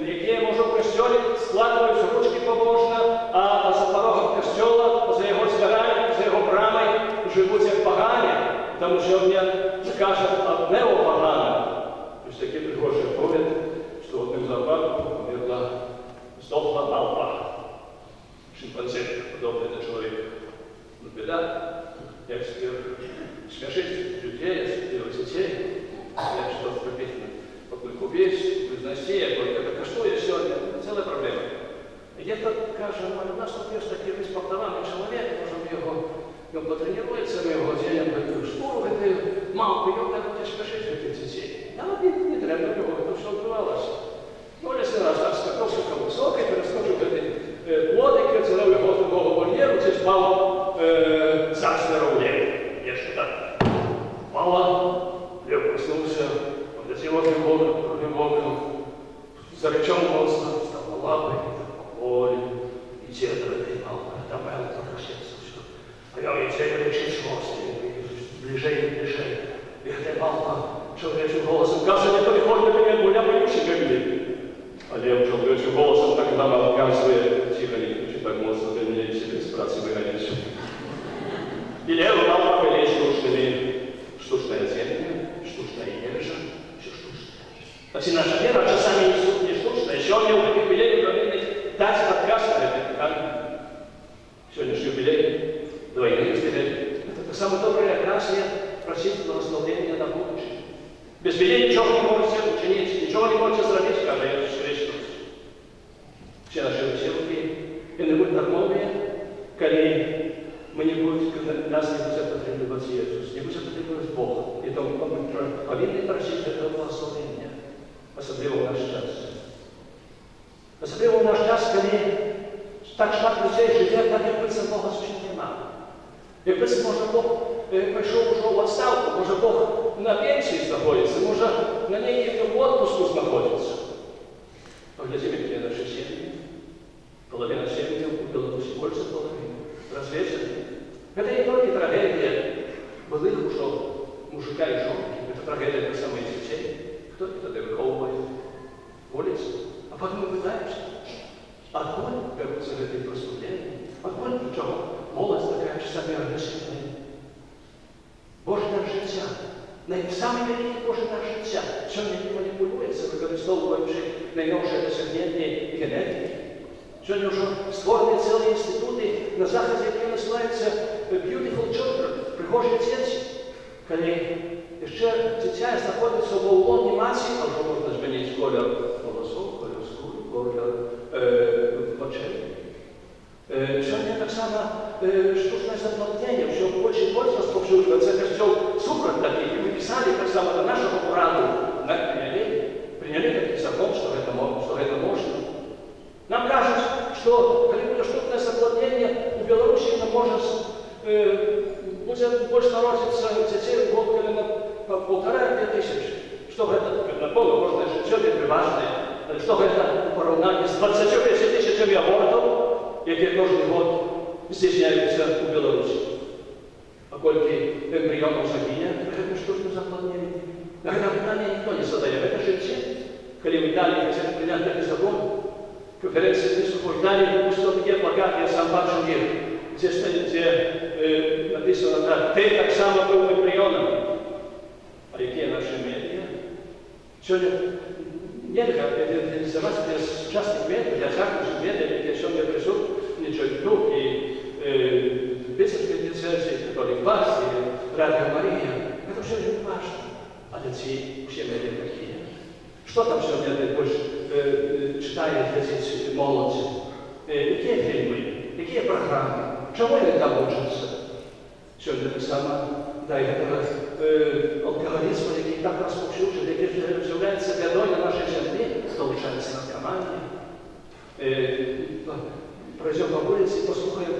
які, може, в костелі складаються ручки побожно, а за порогом костела, за його зверами, за його брамою живуть як погані, тому що вони кажуть одне о поганому. Ось такий пригожий повід, що одним зоопарку померла, здохла малпа. Шимпанзе, подобный на человека. Но беда, я смешить людей, делать детей, я что-то прописано. Поклику весь, произноси, я говорю, так что я сегодня? Целая проблема. Где-то, кажем, у нас тут есть такой респектованный человек, можем он потренируется, мы его делаем в эту школу, в эту мамку, и он так будет спешить этих детей. А вот не треба его, это все отбывалось. Ну, если раз так скакал слишком высокой, перескочил к этой плодике, целый его другого вольеру, здесь пал царство влево. Я что так. Пала, лев проснулся, он до другим окном, зарычал монстр, встал на лапы, поволі, и тетра дымал, там Эл прокращался все. А я и тетра лечить ближей и ближей. И эта мама человечным голосом, кажется, не приходит на меня, я боюсь, как люди. А Лев чоловічим голосом так нам отказывает, тихо, не кричи так мощно, ты меня себе с працы выгонишь. И Лев нам повелеть штучная земля, штучная ежа, все штучное. А все наша вера часами не штучная, еще мне в юбилей говорили, дать подказ на это, сегодняшний юбилей, двойные юбилей. Это самое доброе окрасие просить благословения на будущее. Без меня ничего не можете учинить, ничего не можете сделать, скажет Иисус Христос. Все наши выселки, и не будет нормальные, когда мы не будем, нас не будет потребовать Иисус, не будет потребовать Бог. И то мы повинны просить этого благословения, особенно в наш час. Особенно в наш час, когда так шмат людей живет, так як би це Бога зовсім нема. Якби це, може, Бог пішов уже в отставку, може, Бог на пенсії знаходиться, може, на ній в отпуску знаходиться. Поглядим, які наші сім'ї. Половина семьи у Беларуси, больше половины. Развесили. Это не только трагедия былых ушел мужика и женки. Это трагедия для самых детей. Кто это выховывает? Улицы. А потом мы пытаемся. Откуда берутся эти преступления? Откуда причем молодость такая часами агрессивная? Божий дар життя. Найсамий великий Божий дар життя. Сьогодні не маніпулюється, використовуючи найновші досягнення генетики. Сьогодні вже створені цілі інститути на Заході, які називаються Beautiful Children, пригожі діти. Коли ще дитя знаходиться в лоні матері, а вже можна змінити колір волосов, колір скури, колір очей. Сьогодні так само штучне заплатнення, що більше і більше розповсюджується. Це костюм супроть таких. І ми писали так само до нашого пораду, приняли такий закон, що це можна. Нам кажуть, що коли буде штучне заплатнення, у Білорусі не може буде більше народитися дітей в год, коли на 1,5–2 тисячі. Що це, напевно, можна життя приважне, що це у порівнянні з 25 тисячами абортів, які кожен год здійсняються у Білорусі. А скільки ембріонів загине при цьому штучному заплатненні? На це питання ніхто не задає. Це життя. Коли в Італії хотіли прийняти такий закон, конференция епископов Италии выпустила такие плакаты, я сам бачил их, где написано так: «Ты так само был эмбрионом». А какие наши медиа? Сегодня нельзя реализовать без частных медиа, для всяких медиа, которые сегодня присутствуют, ну, и бесовские диецезии, которые ВАЗ, и Радио Мария. Это все не важно. А для детей все медиа какие? Что там сегодня больше читают эти молодцы? Какие фильмы? Какие программы? Чего они там учатся? Сегодня так само, да, и этого алкоголизма, который так распространен, который является бедой на нашей земле, получается наркомания. Пройдем по улице и послушаем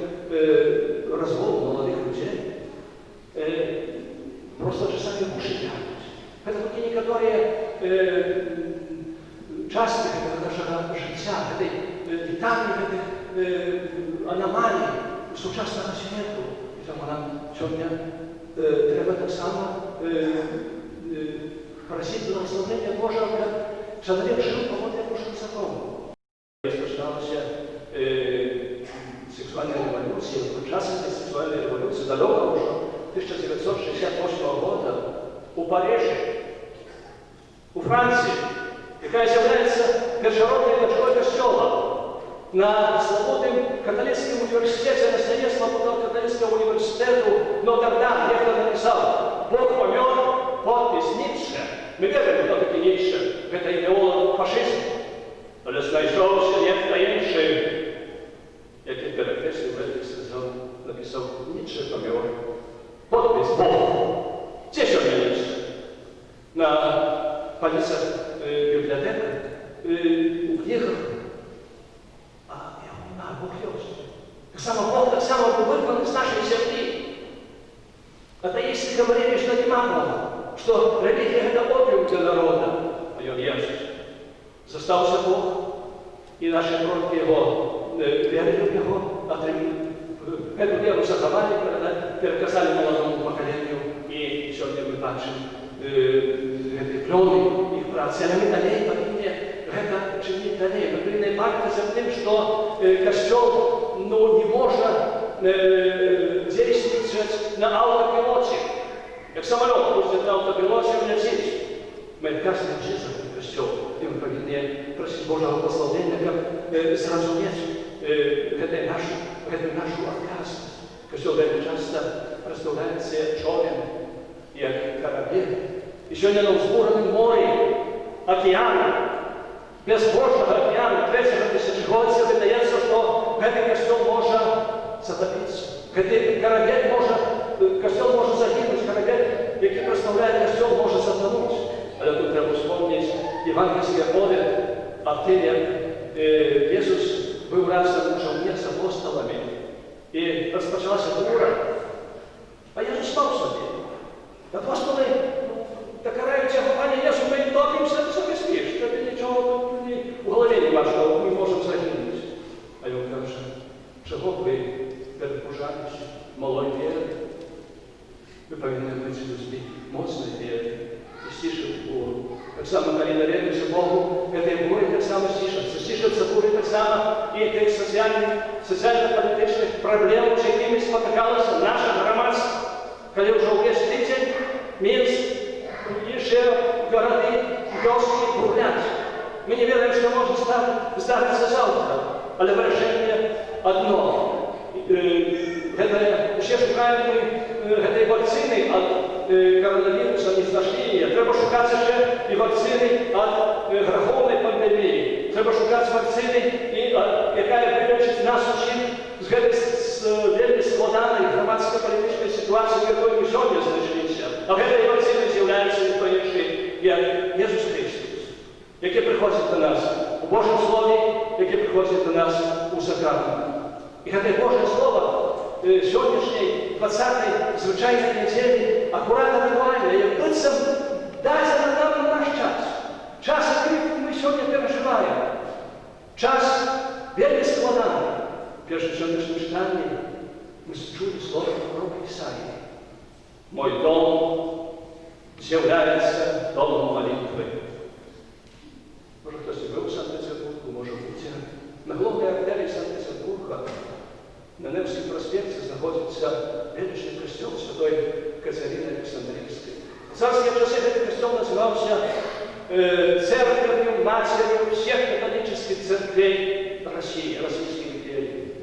разговор молодых людей. Просто часами уши тянут. Это такие некоторые части нашего життя, этой витальной, аномалии сучасного свету. И тому нам сегодня треба так само просить благословения Божьего, человек жил по вот этому же закону. Начиналась сексуальная революция, участники сексуальной революции далеко уже 1968 года у Парижа, у Франции, якая является першородной дочкой костела. На Свободном католическом университете, на стене Свободного католического университета Нотр-Дам некто написал: «Бог помер, подпись Ницше». Мы верим, кто такой Ницше. Это идеолог фашизма. Але знайшовся некто інший, який перекреслив этих сказал, написал: «Ницше помер, подпись Бог». Где же Ницше? На полицах библиотек, у книгах. А Бог есть. Так само Бог, так само вырван из нашей земли. Атеисты говорили, что нема Бога, что религия это опиум для народа. А он есть. Застался Бог, и наши предки его верили в Него, эту веру заховали, переказали молодому поколению, и сегодня мы бачим эти плоды их працы. Але мы далее повинны гэта чыніць далей. Мы павінны памятаць аб тым, што касцёл не можа дзейнічаць на аўтапілоце. Як самалёт пусціць на аўтапілоце, ляціць. Мы адказваем за касцёл, і мы павінны прасіць Божага благословення, каб зразумець гэтую нашу адказнасць. Касцёл вельмі часта прадстаўляецца човен, як карабель. І сёння на ўзбураным морі, акіяна, безбожнага акіяна, 3-го тысячагоддзя выдаецца, што гэты касцёл можа затапіцца. Гэты карабель можа, касцёл можа загінуць, карабель, які прадстаўляе касцёл, можа затануць. Але тут трэба успомніць евангельскі аповед аб тым, як Jesús быў разам у жаўне з апосталамі, і распачалася бура, а Jesús спаў сабе. Апостолы дакараюць яго: «Пане Jesús, мы топімся, ты сабе спіш, табе нічого тут у галаве няма, што мы можам загінуць». А ён кажа: «Чаго вы перапужаліся малой веры? Вы павінны быць людзьмі моцнай веры і сцішыць буру». Таксама, калі даверымся Богу, гэтыя буры таксама сцішацца. Сцішацца буры таксама і тых сацыяльна-палітычных праблем, з якімі спатыкалася наша грамадства. Калі ўжо ўвесь тыдзень Мінск, іншыя гарады, вёскі бурляць. Мы не ведаем, што можа здарыцца заўтра, але вырашэнне адно. Усе шукаем мы гэтай вакцыны ад коронавіруса, не знайшлі яе. Трэба шукаць яшчэ і вакцыны ад грахоўнай пандэміі. Трэба шукаць вакцыны, якая вылечыць нас усіх з гэтай вельмі складанай грамадска-палітычнай сітуацыі, у якой мы сёння знайшліся. А гэтай вакцынай з'яўляецца ніхто іншы, як Jesús Христос, які прыходзіць да нас у Божым Слове, які прыходзіць да нас у сакраментах. І гэтае Божае Слова сённяшняй 20-й звычайнай нядзелі акурат актуальна, як быццам дадзена нам на наш час. Час, які мы сёння перажываем. Час вельмі складаны. Перш сённяшнім чытанні мы чулі слова пророка Ісаіі: «Мой дом з'яўляецца домом малітвы». Можа, хтось быў у Санкт-Петербургу, можа, будзе. На галоўнай артэрыі Санкт-Петербурга на Невскім праспекце знаходзіцца велічны касцёл святой Кацярыны Александрійскай. У царскія часы гэты касцёл называўся церковью, матерью всех католических церквей России, Российской империи.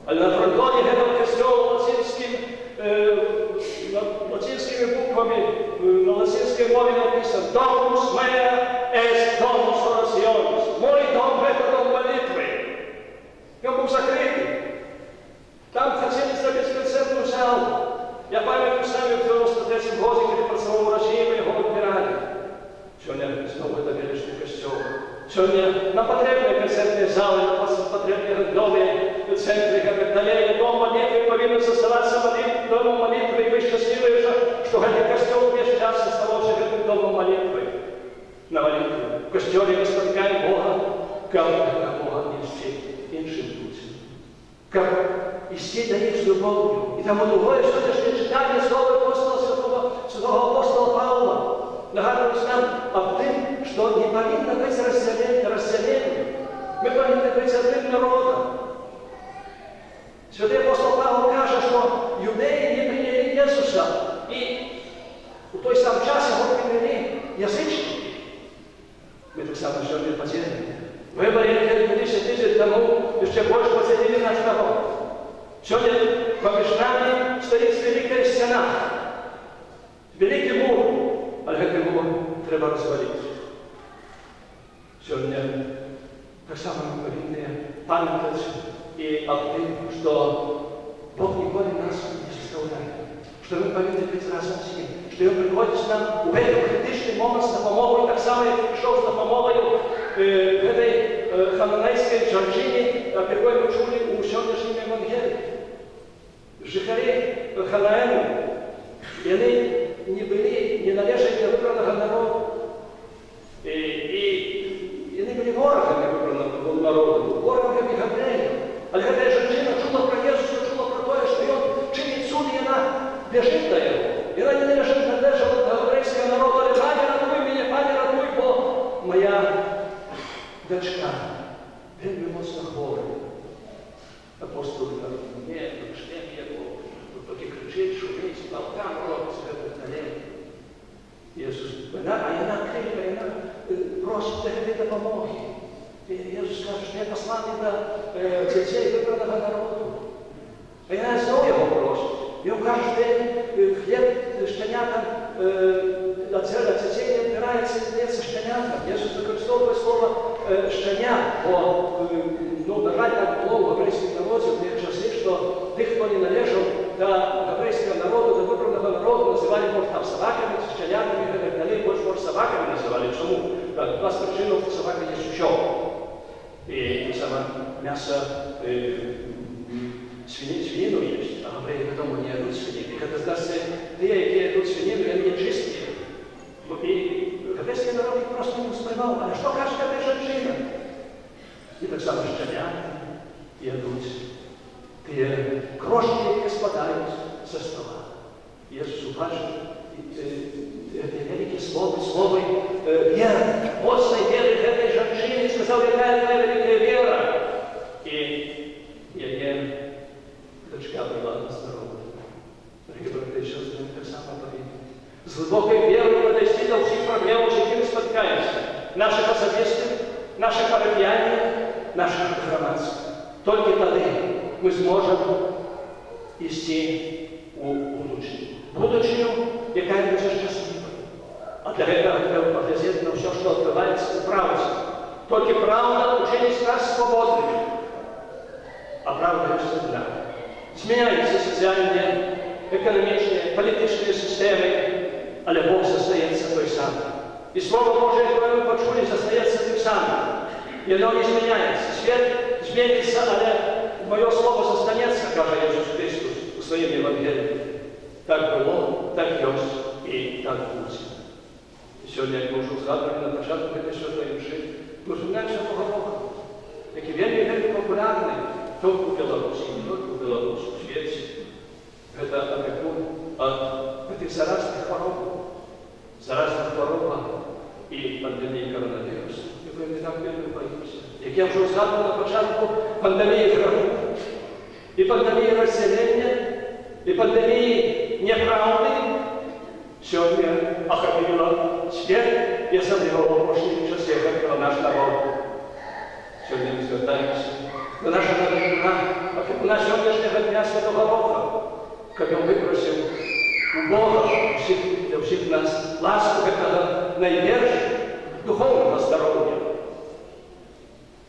А на фронтоне этого костела латинскими буквами, на латинской мове написано: «Domus mea est domus orationis». Мой дом — это дом молитвы. И он был закрытый. Там хотели сделать концертную залу. Я памятаю сами в 93-м году, когда працаваў у России, мы его отбирали. Сегодня снова это величный костел. Сегодня нам потребны концертные залы, нам потребны новые центры, как далее. Дом молитвы повинен заставаться домом молитвы, и вы счастливы, что этот костел весь час оставался этим домом молитвы. На молитве. В костеле мы спотыкаем Бога, как Бога нести іншим людям. Как исти до них с любовью. И тому другое сегодняшнее читание слова святого апостола Павла нагадывает нам об том, что не повинно быть разделением. Мы повинны быть одним народом. Святый апостол Павел каже, что юдеи не приняли Иисуса, и в той самый час его приняли язычники. Мы так само сегодня потеряли. Выборы 2000 лет тому еще больше потеряли наш народ. Сегодня поміж нами стоит великая стена, великий мур. Але гэты мур трэба разваліць. Сёння таксама мы павінны памятаць і аб тым, што Бог ніколі нас не заставляе, што мы павінны быць разам з ім, што ён прыходзіць нам у гэты крытычны момант з дапамогай, таксама як прыйшоў з дапамогай гэтай хананейскай жанчыне, аб якой мы чулі ў сённяшнім евангеліі. Жыхары Ханаэну, яны не належали до выбранного народа. И они были ворогами выбранного народа, ворогами Габрея. Але эта женщина чула про Иисуса, чула про то, что он чинит суд, и она бежит до его. И она не належала до еврейского народа. Але пане радуй меня, пане радуй, бо моя вельми моцно хворий. Апостол каже, ні, почнемо його, поки кричить, шумить, там робиться, вертолет. Ісус, а вона кричить, вона просить тебе допомоги. Ісус каже, що я посланий до дітей вибраного народу. А вона знову його просить. Він каже, що хліб щенятам от дітей не відбирається, дається щенятам. Ісус використовує слово щенят, бо, на жаль, так було в єврейських народів в ті часи, що тих, хто не належав до єврейського народу, до вибраного народу, називали, може, там собаками, щенятами, і так далі, може, собаками називали. Чому? У нас причина, що собака є що? І саме м'ясо свинину есть, а евреи дома не едут свинину. И когда сдастся те, які едут свинину, они не чистые. И еврейский народ их просто не воспринимал. А что каже эта женщина? И так само щенята едут. Те крошки, які спадають со стола. Ісус убачив велике слово вера, моцной веры к этой женщине, сказал, какая твоя великая вера. И дочка була здорова. Дорогі брати, що з ним так само повинні. З глибокою вірою подойти до всіх проблем, з якими споткаємося. Наших особистих, наших парафіянів, наших громадських. Тільки тоді ми зможемо йти у будучню. Будучню, яка буде щаслива. А для этого треба поглядеть на все, що відбувається у правді. Тільки правда учинить нас свободними. А правда – це правда. Зміняються соціальні, економічні, політичні системи, але Бог зостається той самий. І Слово Боже, яке ми почули, зостається тим самим. І воно не зміняється. Світ зміниться, але моє Слово зостанеться, каже Ісус Христос у своїм Євангелії. Так було, так є і так буде. І сьогодні, як ми вже згадували на початку Святої Мши, ми згадуємо Бога, який вельми популярний. Только в Беларуси, не только в Беларуси, в Швеции. Это опекун от этих заразных хвороб и пандемии коронавируса. И мы так вельми боимся. Як я вже згадував на початку, пандемії граху, і пандемії розселення, і пандемії неправди сьогодні охопила світ і особливо в прошлых часах, як наш народ. Сьогодні ми звертаємося до нашого опікуна сьогоднішнього дня Святого Рока, як він випросив у Бога для всіх нас ласку этого найбільшого духовного здоров'я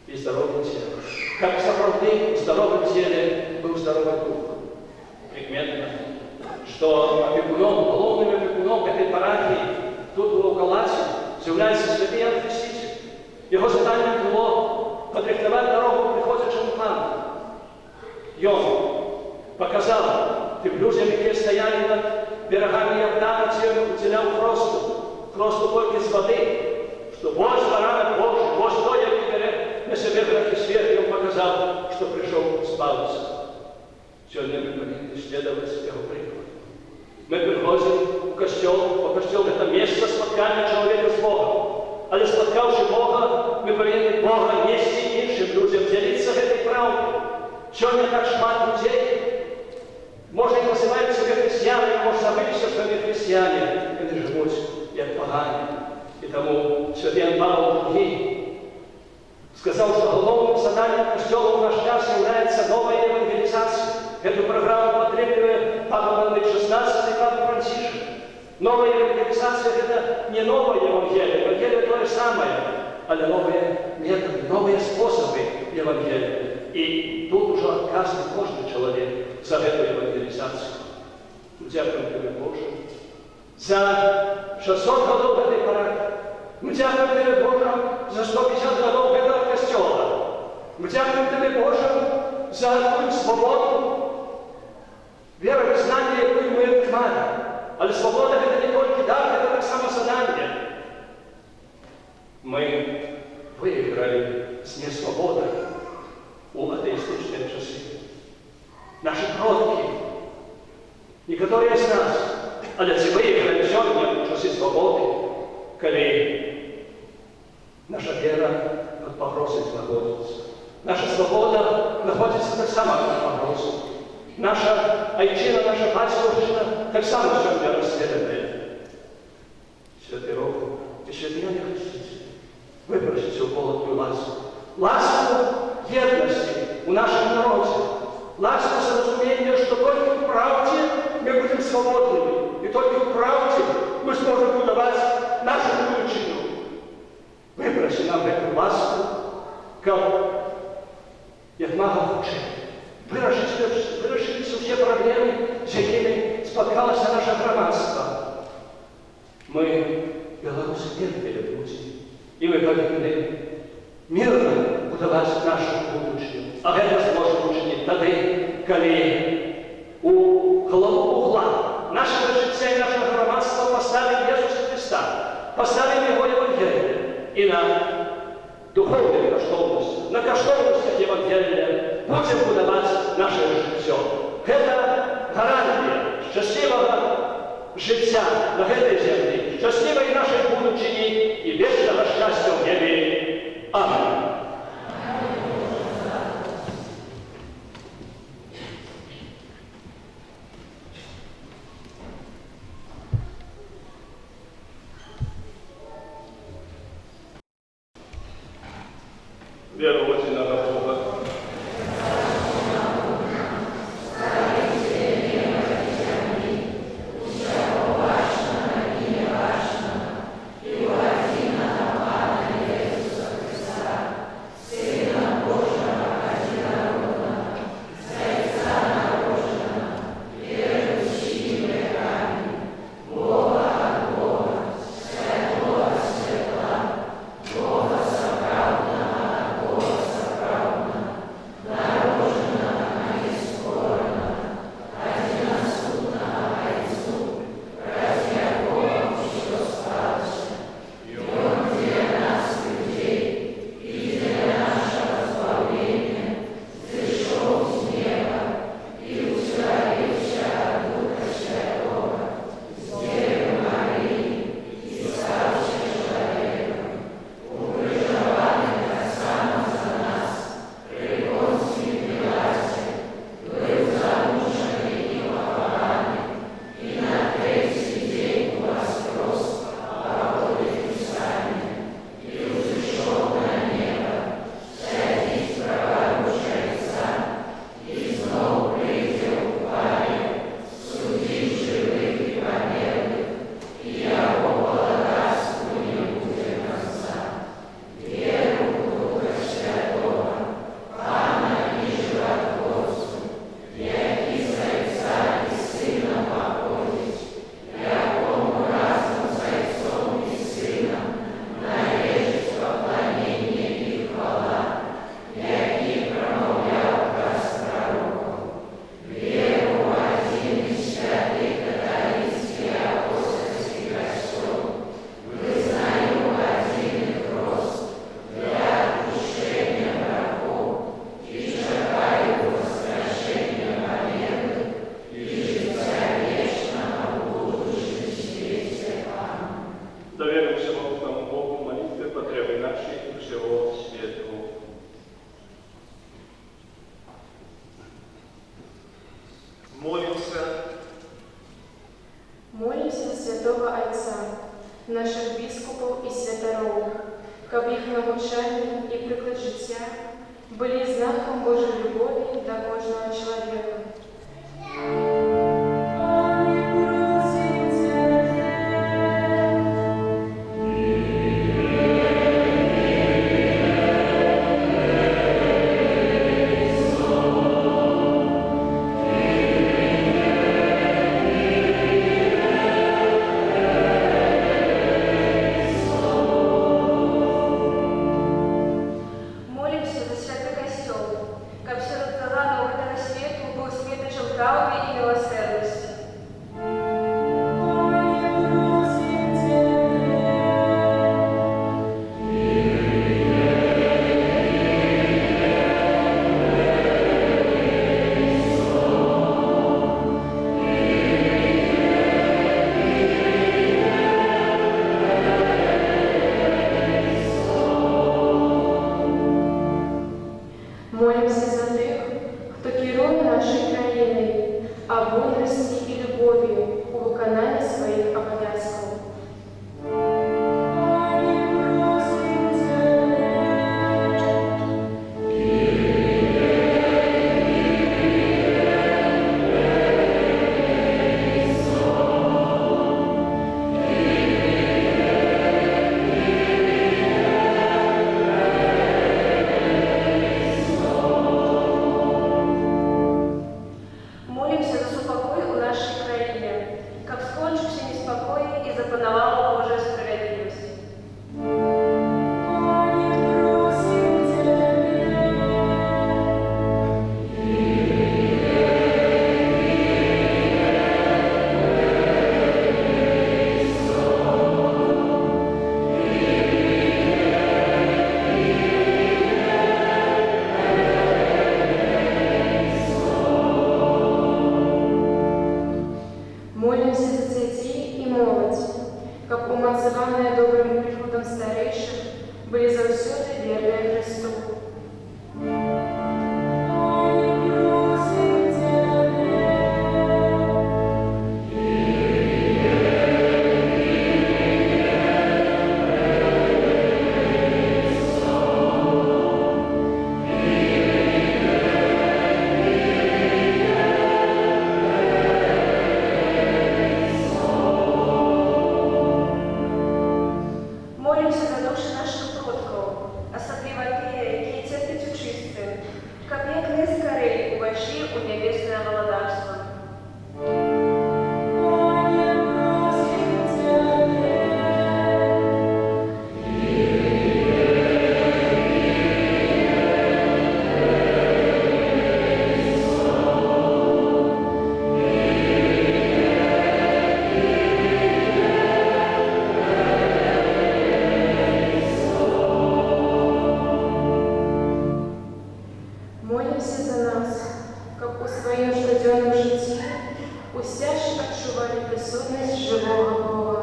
і здоров'я тіла. Как сопроводник в здоровом теле был здоровый дух. Прикметно, что опекуном, головным опекуном этой парафии тут у Галаці является святый Иоанн Креститель. Его заданием было подрихтовать дорогу приходящему к нам. И он показал тем людям, которые стояли над берегами Иордана, тем уделял кросту только из воды, что вот баранок Божий, вот что я выберу на себе грехи свет, и он показал, что пришел избавиться. Сегодня мы повинны следовать его прикладу. Мы приходим в костел, а костел – это место споткания человека с Богом. Але споткавши Бога, ми повинні Бога нести іншим людям, ділитися этой правдою. Сьогодні так шмат людей, може, і називають себе християнами, може, забилися, що вони християни, вони живуть як погані. І тому святий Іван Павло II сказав, що головним заданням костьолу в наш час є нова евангелізація. Эту программу потребує Папа Бенедикт XVI и Папа Францишек. Новая евангелизация – это не новое Евангелие. Евангелие – то же самое, але новые методы, новые способы Евангелия. И тут уже отказан каждый человек за эту евангелизацию. Дякуємо Тебе, Боже, за 600 годов этой парафии. Мы дякуємо Тебе, Боже, за 150 годов этого костела. Мы дякуємо Тебе, Боже, за ту свободу, вероиззнание, яку ми маємо. Але свобода – это не только дар, это так само задание. Мы выиграли с несвободой у атеистичных часы. Наши предки, некоторые из нас, але ці выиграли сегодня в часы свободы, когда наша вера под погрозой находится. Наша свобода находится так само под угрозой. Наша айчина, наша батьковщина так само сьогодні розслідує. Святий Рух і святий Ян Хреститель, виберіть цю полотну ласку. Ласку єдності у нашем народе. Ласку зрозуміння, що тільки в правді ми будемо свободними. І тільки в правді ми зможемо будувати нашу будучину. Виберіть нам таку ласку, як мага хоче. Вирішити всі проблеми, з якими споткалося наше громадство. Ми, білоруси, мирні люди, і ми повинні мирно будувати нашу будучину. А це зможемо вчинити тоді, коли у голову угла нашого життя і нашого громадства поставимо Ісуса Христа, поставимо Його Євангелія і на духовних коштовностях, на коштовностях Євангелія будемо будувати наше життя. Це гарантія щасливого життя на цій землі, щасливої нашої будучині і вічного щастя в небі. Амінь. Віру в одного Бога. Молимся святого Отца, наших біскупів і святеров, каб їх навчання і приклад життя були знаком Божої любові до кожного чоловіка. Молимся за святый костел, как серед заладного этого свету Молимся за тих, хто керує нашою країною, а мудрості і любові у виконанні своїх обов'язків. Молимся за супокой у нашей краине, как скончился неспокой и запановала Божия справедливость. Молимся за дзяцей і моладзь, каб умацаваныя добрым прыкладам старэйшых былі заўсёды верныя Христу. Молимся за души наших продков, особливо те, які терпят учисты, каб як найскорей увайшли у небесное володарство. Молимся за нас, каб у сваім штодзённым жыцці уся ж адчувалі прысутнасць жывога Бога.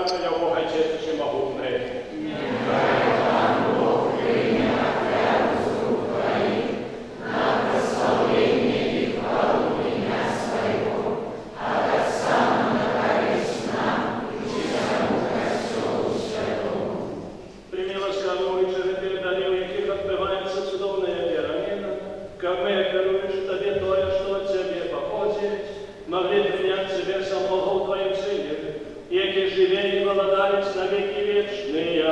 Бога Отець Всемогутний. Могли принять себе самого в Твоем Сыне, и эти живи и володарец на веки вечные.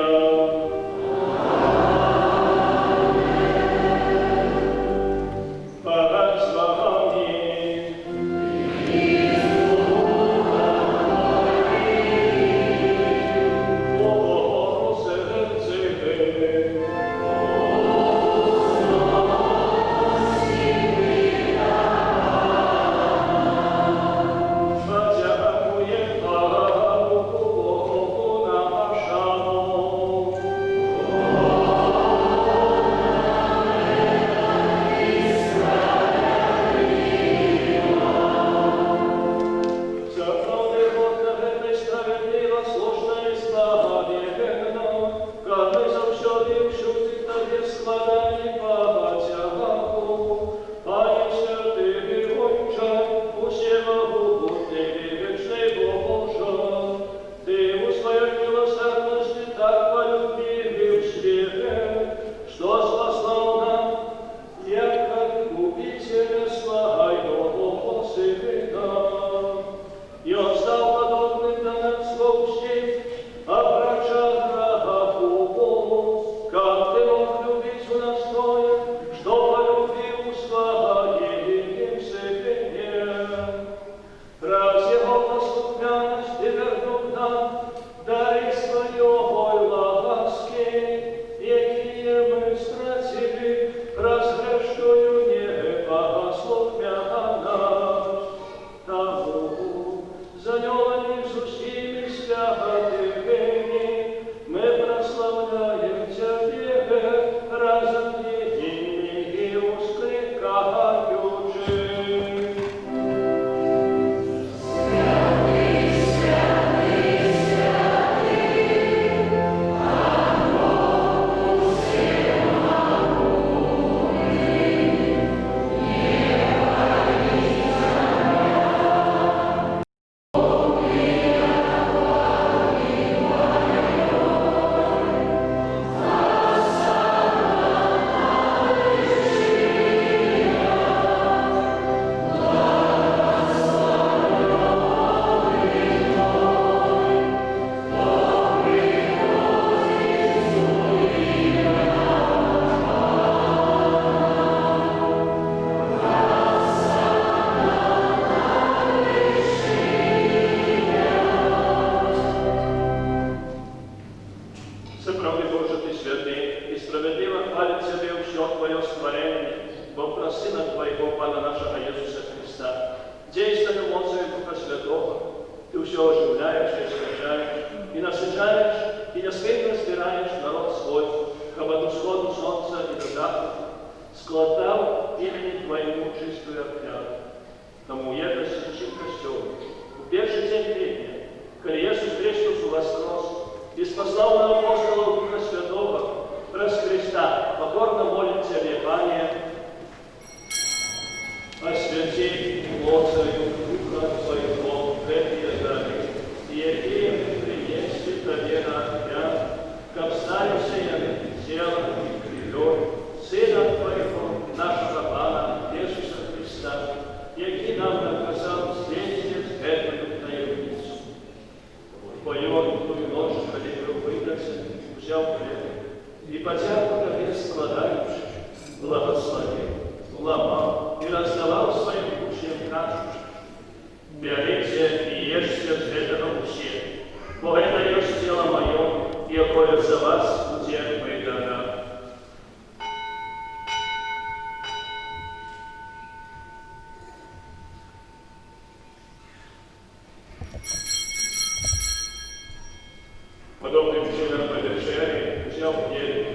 Подобным чином по вечере взял хлеб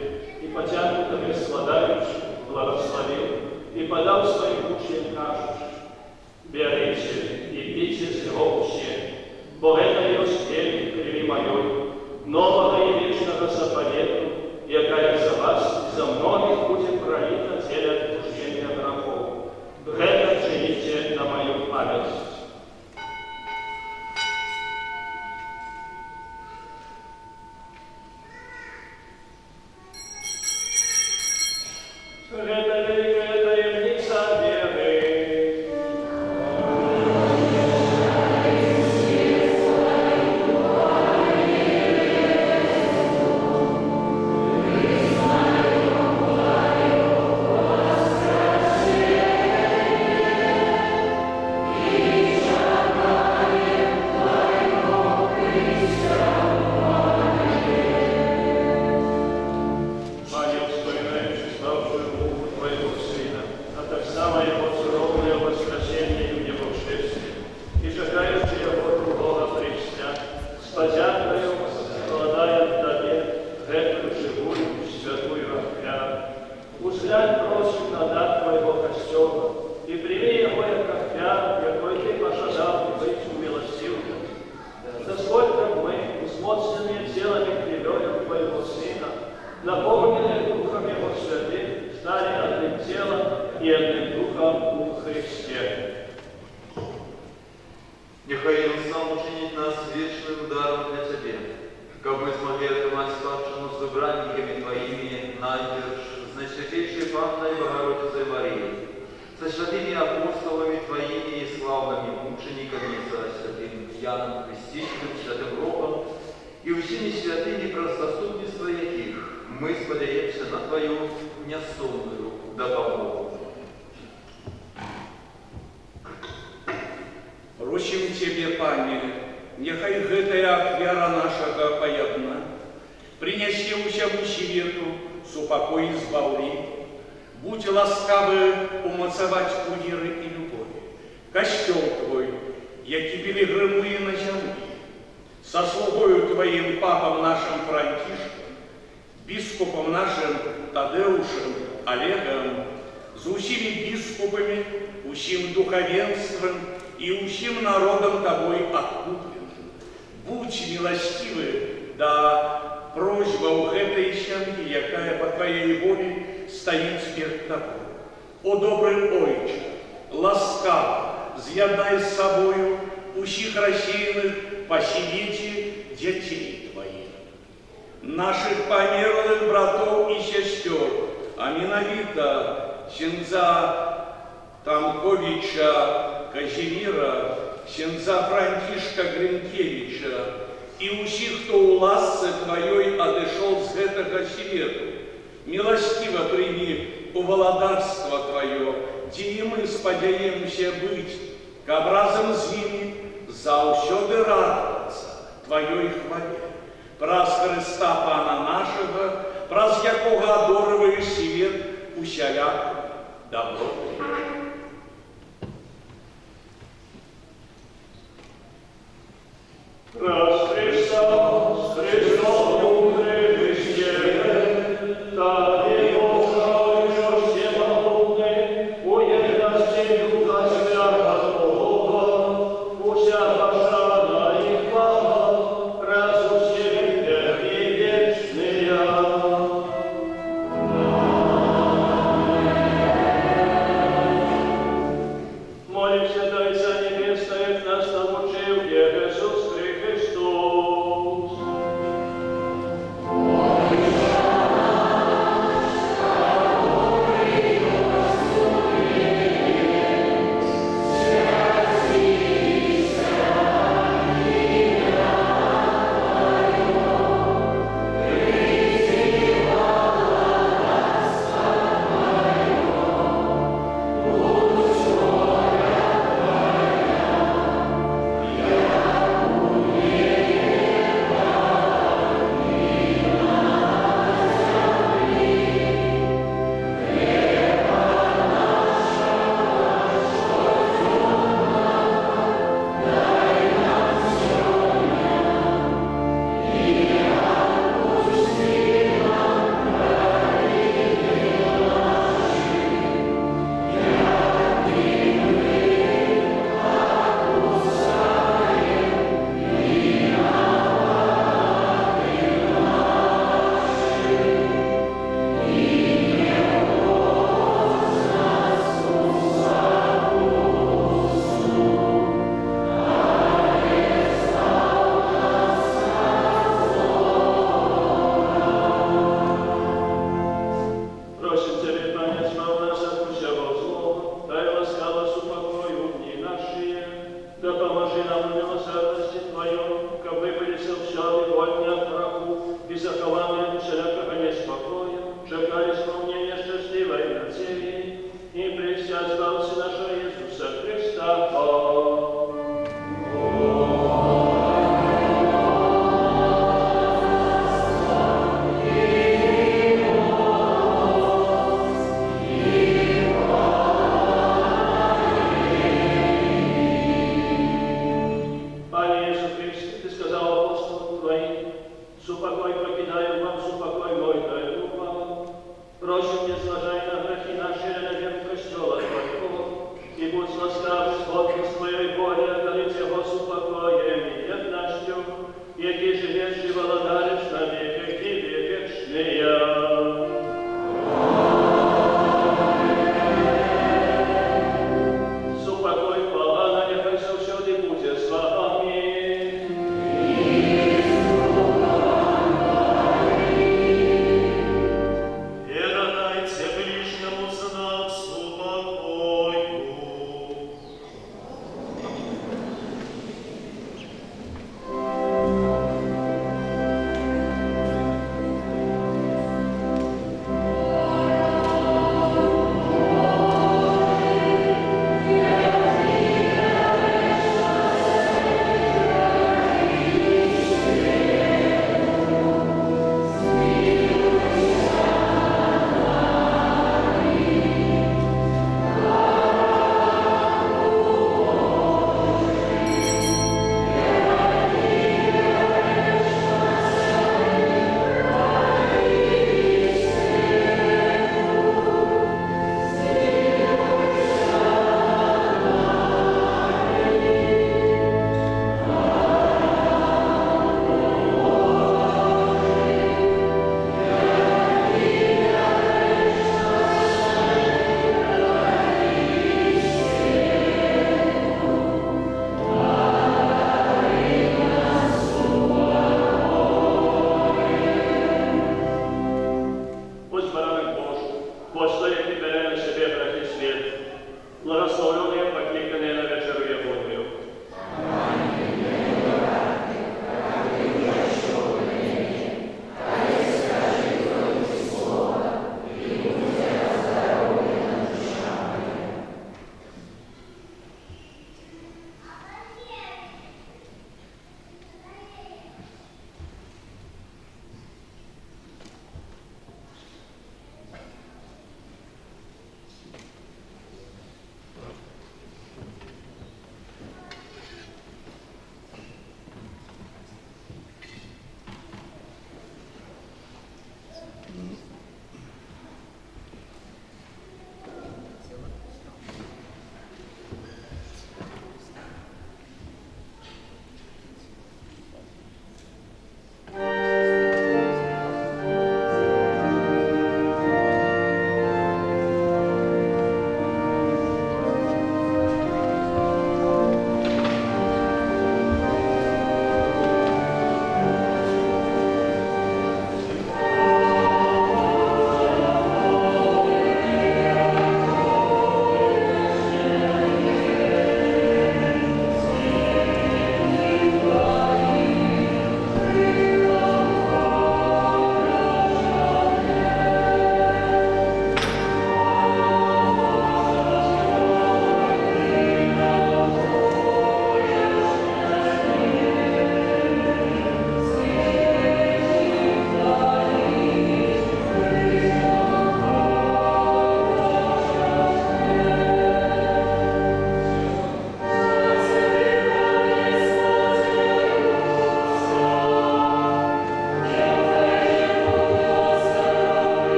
и потянутыми складаючи, благословил и подал своим учням, кажучи: «Берите и пейте з його усі, бо это є тело крови моей, нового и вечного заповеду, якая за вас и за многих будет пролита для отпущения грехов. Это чините на мою память. Это великая таемница веры. наполненные Духом Его Святым, стали одним телом и одним Духом у Христе. Нехай Он сам учинить нас вечным даром для Тебе, как мы смогли отдавать спадщину с избранниками Твоими, найдешь, с Наисвятейшей Панной Богородицей Марией, со святыми апостолами Твоими и славными мучениками, со святым Яном Крестителем, святым Роком и всеми святыми простоступничества яких мы сподяемся на Твою нестомную допомогу. Просим Тебе, Пане, нехай гэтая вера нашага паядна, принеси усяму свету супокой и збавление. Будь ласкавы умацаваць у веры и любови костел Твой, які пилигримуе на земле, со слугою Твоим папом нашим Франтишком, бискупом нашим Тадеушем Олегом, с усими бискупами, усим духовенством и усим народом Тобой откупленным. Будь милостивы, да просьба у этой семьи, якая по Твоей воле стоит перед Тобой. О добрый Ойче, ласкаво, з'єднай с собою усіх рассеянных по свете детей Твоих, наших померлых братов и сестер, а миновито сенза Тамковича Казимира, сенза Франтишка Гринкевича и усіх, кто у ласцы Твоей отошел с гэтага свету. Милостиво прими у володарства Твое, где и мы сподяемся быть, каб разом с ними заусёды радоваться Твоей хвале. Праз Христа Пана нашего, праз якого одориваешь свет усяляк добро. Раз Христос, Христос мудрый Христе, так и Бога еще всемогутный, уедет всем Духа Святого, уся пошана и хвала, раз у всех веки вечные. Молимся, дай за небесное, нас научил Иисус Христос. вольні від граху і заховані всілякого неспокою, чекали сповнення щасливої надії і прийся Спасителя нашого Ісуса Христа. Пане Иисус Христе, Ты сказал апостолам Твоим: «Супокой покидаю вам, супокой мой даю вам. Просим, не сложай на грехи наши, а на веру Костела Твоего, и будь ласкав сходки с Твоей воли, отдалить его супокоем и верностью, яки живешь и володаришь на веки вечные». Супокой погана, нехай завсёды буде з вами. Передайте ближнему знак супокою.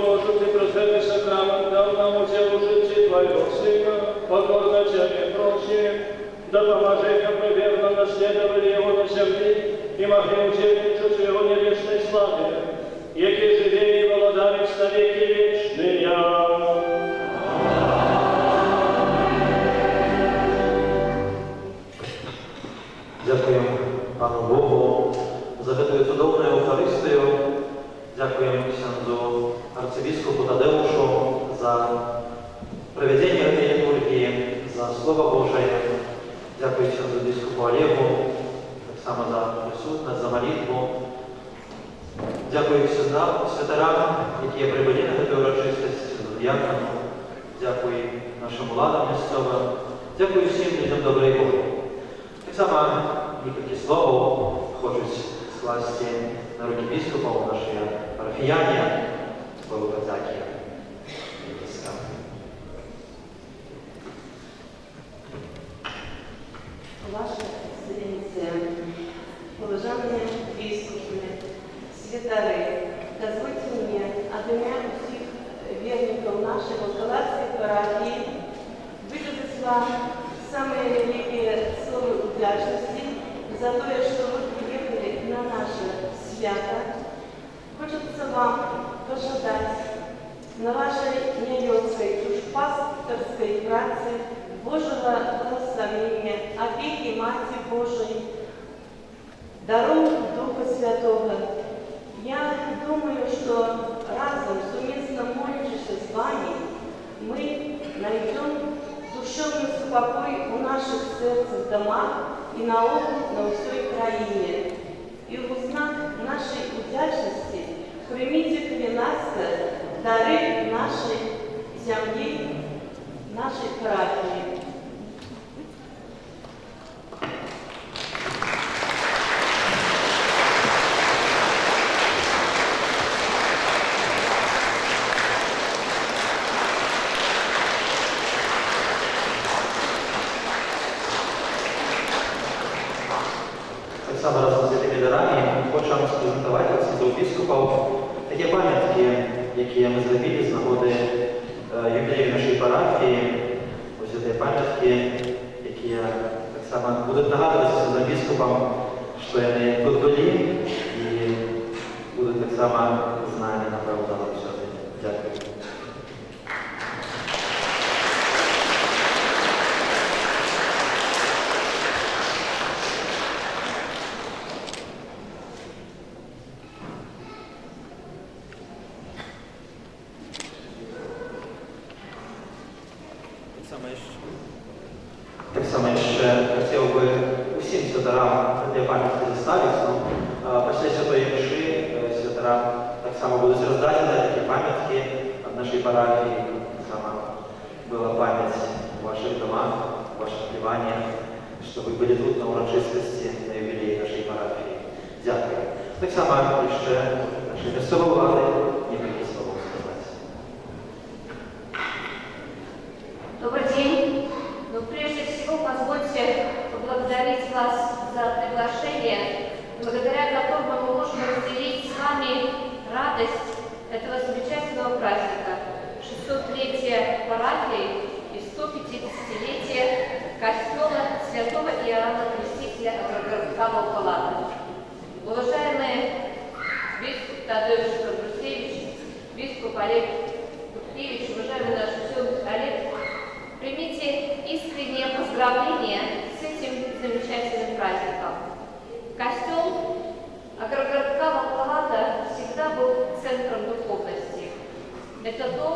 того, что ты про этот сакрамент дал нам удел жития Твоего Сына, покорно Тебе просим, да поможи нам мы верно наследовали Его на земле и могли удельничать в Его небесной славе, яке живее и володарить навеки вечные. Дякуємо Пану Богу за таку чудовну Євхаристію. Дякуємо ксензу арцибіскупу Тадеушу за проведення этой литургии, за Слово Божие. Дякую ксензу біскупу Олегу, так само за присутність, за молитву. Дякую святарам, які прибули на цю урочистість, дякую. Дякую нашим владам місцевим. Дякую всім людям доброї волі. Так само некілька слов хочуть скласти на руки біскупів, наші парафіяні, Богоподяки. Ваша Экселленция, уважаемые бискупы, святары, дозвольте мне от имя всех верников нашей Волковацкой парафии выразить вам самые великие слова вдячности за то, что вы приехали на наше свято. Хочется вам пожелать на вашей нелегкой душпасторской праце Божьего благословения, опеки Матери Божией, даров Духа Святого. Я думаю, что разом, совместно молившись с вами, мы найдем душевный спокой у наших сердц, домах и на всей краине. И в знак нашей вдячности примите клянаться дары нашей земли, нашей парафии. Саме разом з цими дарами хочемо презентувати до біскупів такі пам'ятки, які ми зробили з нагоди юбілею нашої парафії. Ось ці пам'ятки, які так само будуть нагадуватися за біскупам, що вони тут були і будуть так само знані на правду. Дякую. Так само ще хотів би усім святарам для пам'ятки заставити. Після Святої Миші святарам так само будуть роздані такі пам'ятки від нашої парафії. Так само була пам'ять в ваших домах, в ваших співаннях, що ви були тут на урочистості, на ювілеї нашої парафії. Дякую. Так само ще наші місцеві влади некілька слов сказати. Добрый день. Но прежде всего позвольте поблагодарить вас за приглашение, благодаря которому мы можем разделить с вами радость этого замечательного праздника, 600-летия парафии и 150-летия костела святого Иоанна Крестителя от городка Волковата. Уважаемый бискуп Тадеуш Добрусевич, бискуп Олег Куткевич, уважаемый наш ученый Олег, примите искреннее поздравление с этим замечательным праздником. Костел агрогородка Волковата всегда был центром духовности. Это то,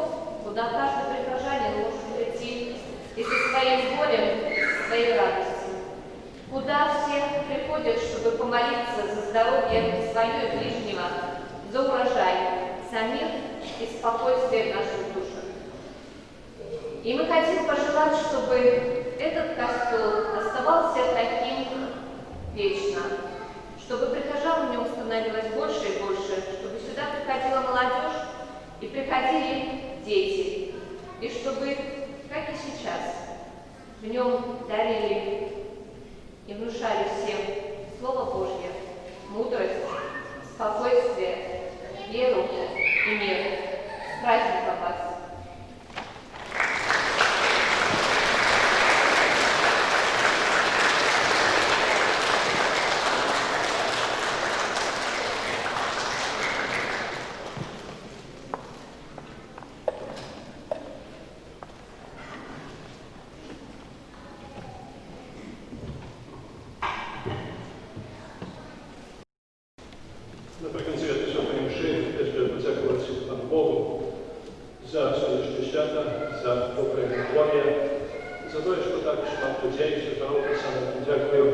куда каждый прихожанин может прийти и со своим горем, и со своей радостью. Куда все приходят, чтобы помолиться за здоровье своего и ближнего, за урожай, за мир и спокойствие в наших душах. И мы хотим пожелать, чтобы этот костел оставался таким вечно, чтобы прихожан в нем становилось больше и больше, чтобы сюда приходила молодежь и приходили дети, и чтобы, как и сейчас, в нем дарили и внушали всем Слово Божье, мудрость, спокойствие, веру и мир. С праздником вас! Наприкінці святої мші я хочу подякувати Пану Богу за сонячне свято, за добре здоров'я, за те, що так багато людей, що здоров'я. Дякую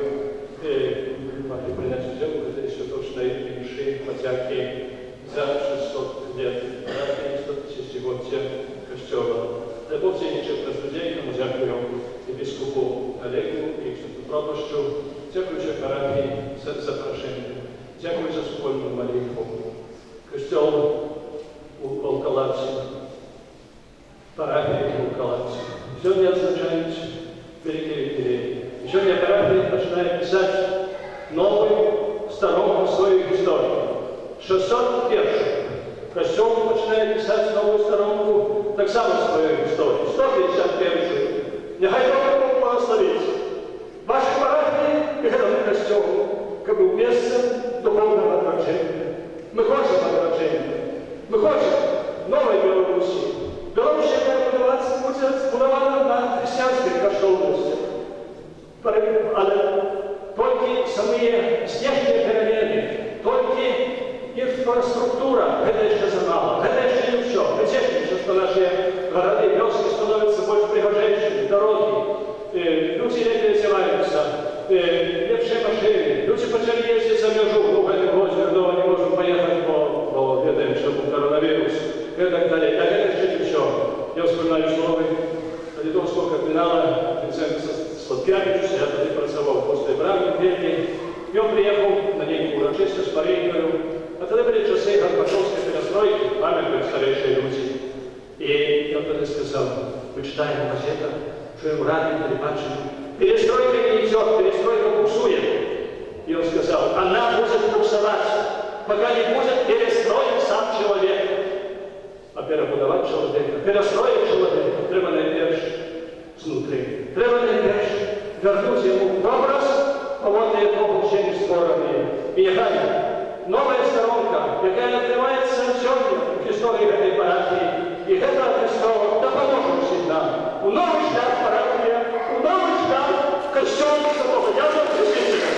мати прийняти взяв у цій святочної мші, подяки за 600 лет парафії, 150-ліття Костьола. Для Бог цінічив нас людей, тому дякую і біскупу Олегу, і святопропащу, дякую парафії за запрошення. Дякую за спільну молитву. Костьол у Волколаці, парафії у Волколаці. Сьогодні відзначають великі юбілеї. Сьогодні парафія починає писати нову сторонку своєї історії. 601. Костьол починає писати нову сторонку так само своєї історії. 151. Нехай Бог благословить. Ваші парафії і этот костьол, как бы место духовного отрождения. Мы хотим отрождения. Мы хотим новой Беларуси. Беларусь будет збудована на християнській коштовності. Але тільки самі знешні перемены, тільки інфраструктура, це ще замало, це ще не все. Ви чекаєте, що наші города, вёски становятся больше пригожейшими, дороги, люди легче одеваются, лепшие машины, люди почали ездить за межу, в этом году не можем поехать, бо ведаем, что был коронавирус, и так далее. Так это еще не все. Я вспоминаю слово литовского кардинала Винсента Сладкевича, я тоді працював після Браги в Бельгії, і він приїхав на некую урочистість з Марією, а тоді були часи Горбачовської перестройки, пам'ятають старіші люди. І я тоді сказав, ми читаємо в газетах, чуємо радіо, телебачення, перестройка не идет, перестройка буксует. И он сказал, она будет буксовать, пока не будет перестроен сам человек. А перебудовать человека, перестроить человека, треба найперш знутри. Треба найперш вернуть ему образ, вот якого ще не створений. І нехай нова сторонка, яка відкривається сьогодні в історії цієї парафії, і ця Христова допоможе всім нам. У новий шлях парафія, у новий шлях Костьол Святого Яна Хрестителя.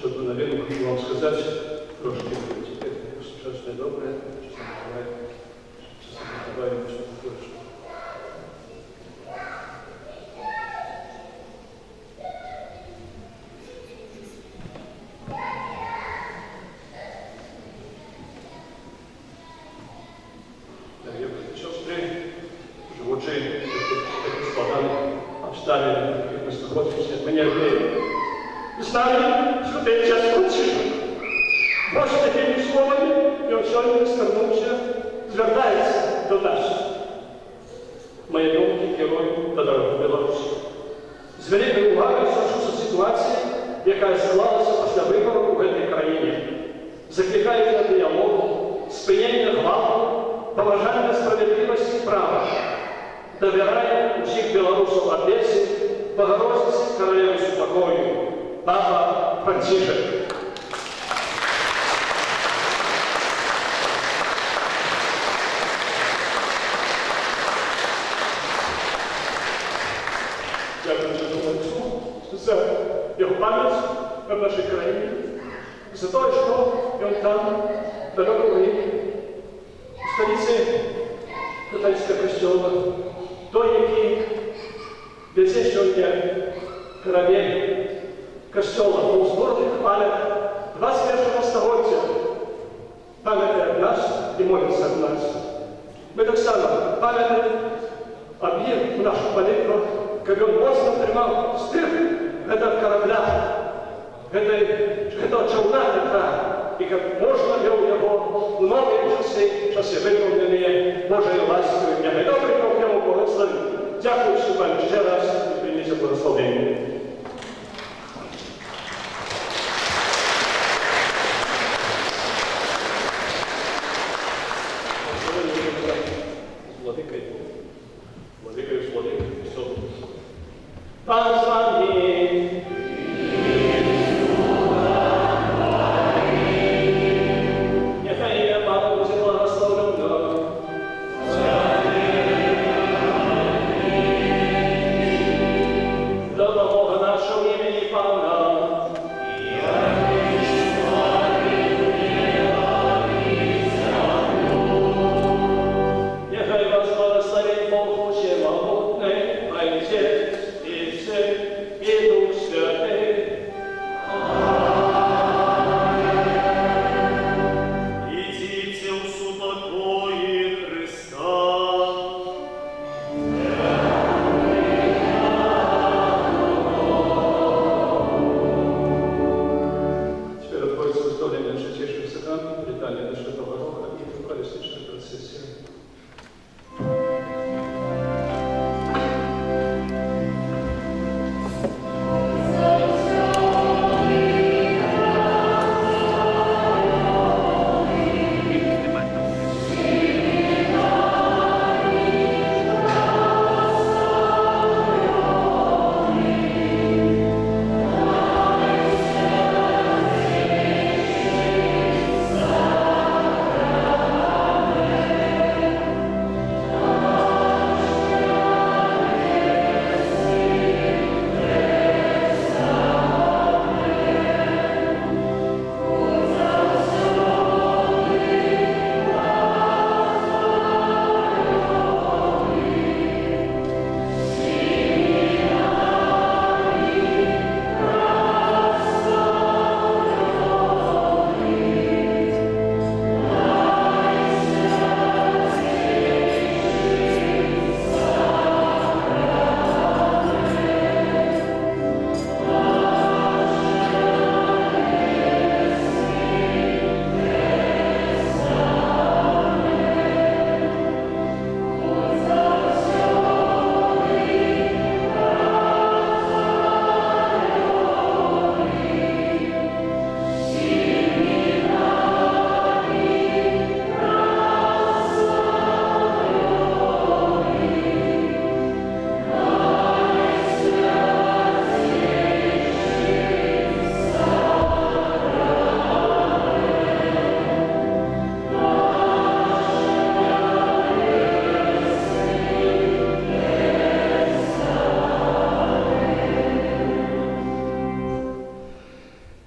Чтобы наверное, хочу вам сказать, трошки теперь сучасное доброе, честно говоря, что точно. Дорогие братья и сестры, живучи таких складаних обставин, в яких ми знаходимося, ми не віримо. Знаю, що цей час кончив. Боже такими словами, і он сьогодні звернувся, звертається до нас. Мої думки керують до дороги Білорусі. Зверніть увагу на ситуацію, яка склалася після виборів у цій країні. Закликаю до діалогу, спинення гвалту, поважання справедливості і права. Довіряю усіх білорусів Одесі, Богородиці, королеві спокою. Папа Францишек. Дякую Святому Отцу за його пам'ять в нашій країні, за те, що він там, далеко в Римі, в столиці католицького костьола, той, який віце сьогодні королеві Костьола у зборних хвалях молятся в нас. Мы так само памятаем об ім в наших молитвах, как он моцно тримав стих этого корабля, этого човна Петра, и как можно вел его в новые часы выполненные Божией ласкою. Я не добрый Бог йому благословить. Дякую вам ще раз і прийміть благословення. Пан з вами. Нехай ім'я Пана буде благословено. До Бога нашого імені Пана. Нехай вас благословить Бог Всемогутний, Отець і Син, і Дух Святий. Идите в супокое Христа. Теперь отходит составление святейших сакрам, летание до Святого Духа и Евхаристичная процессия.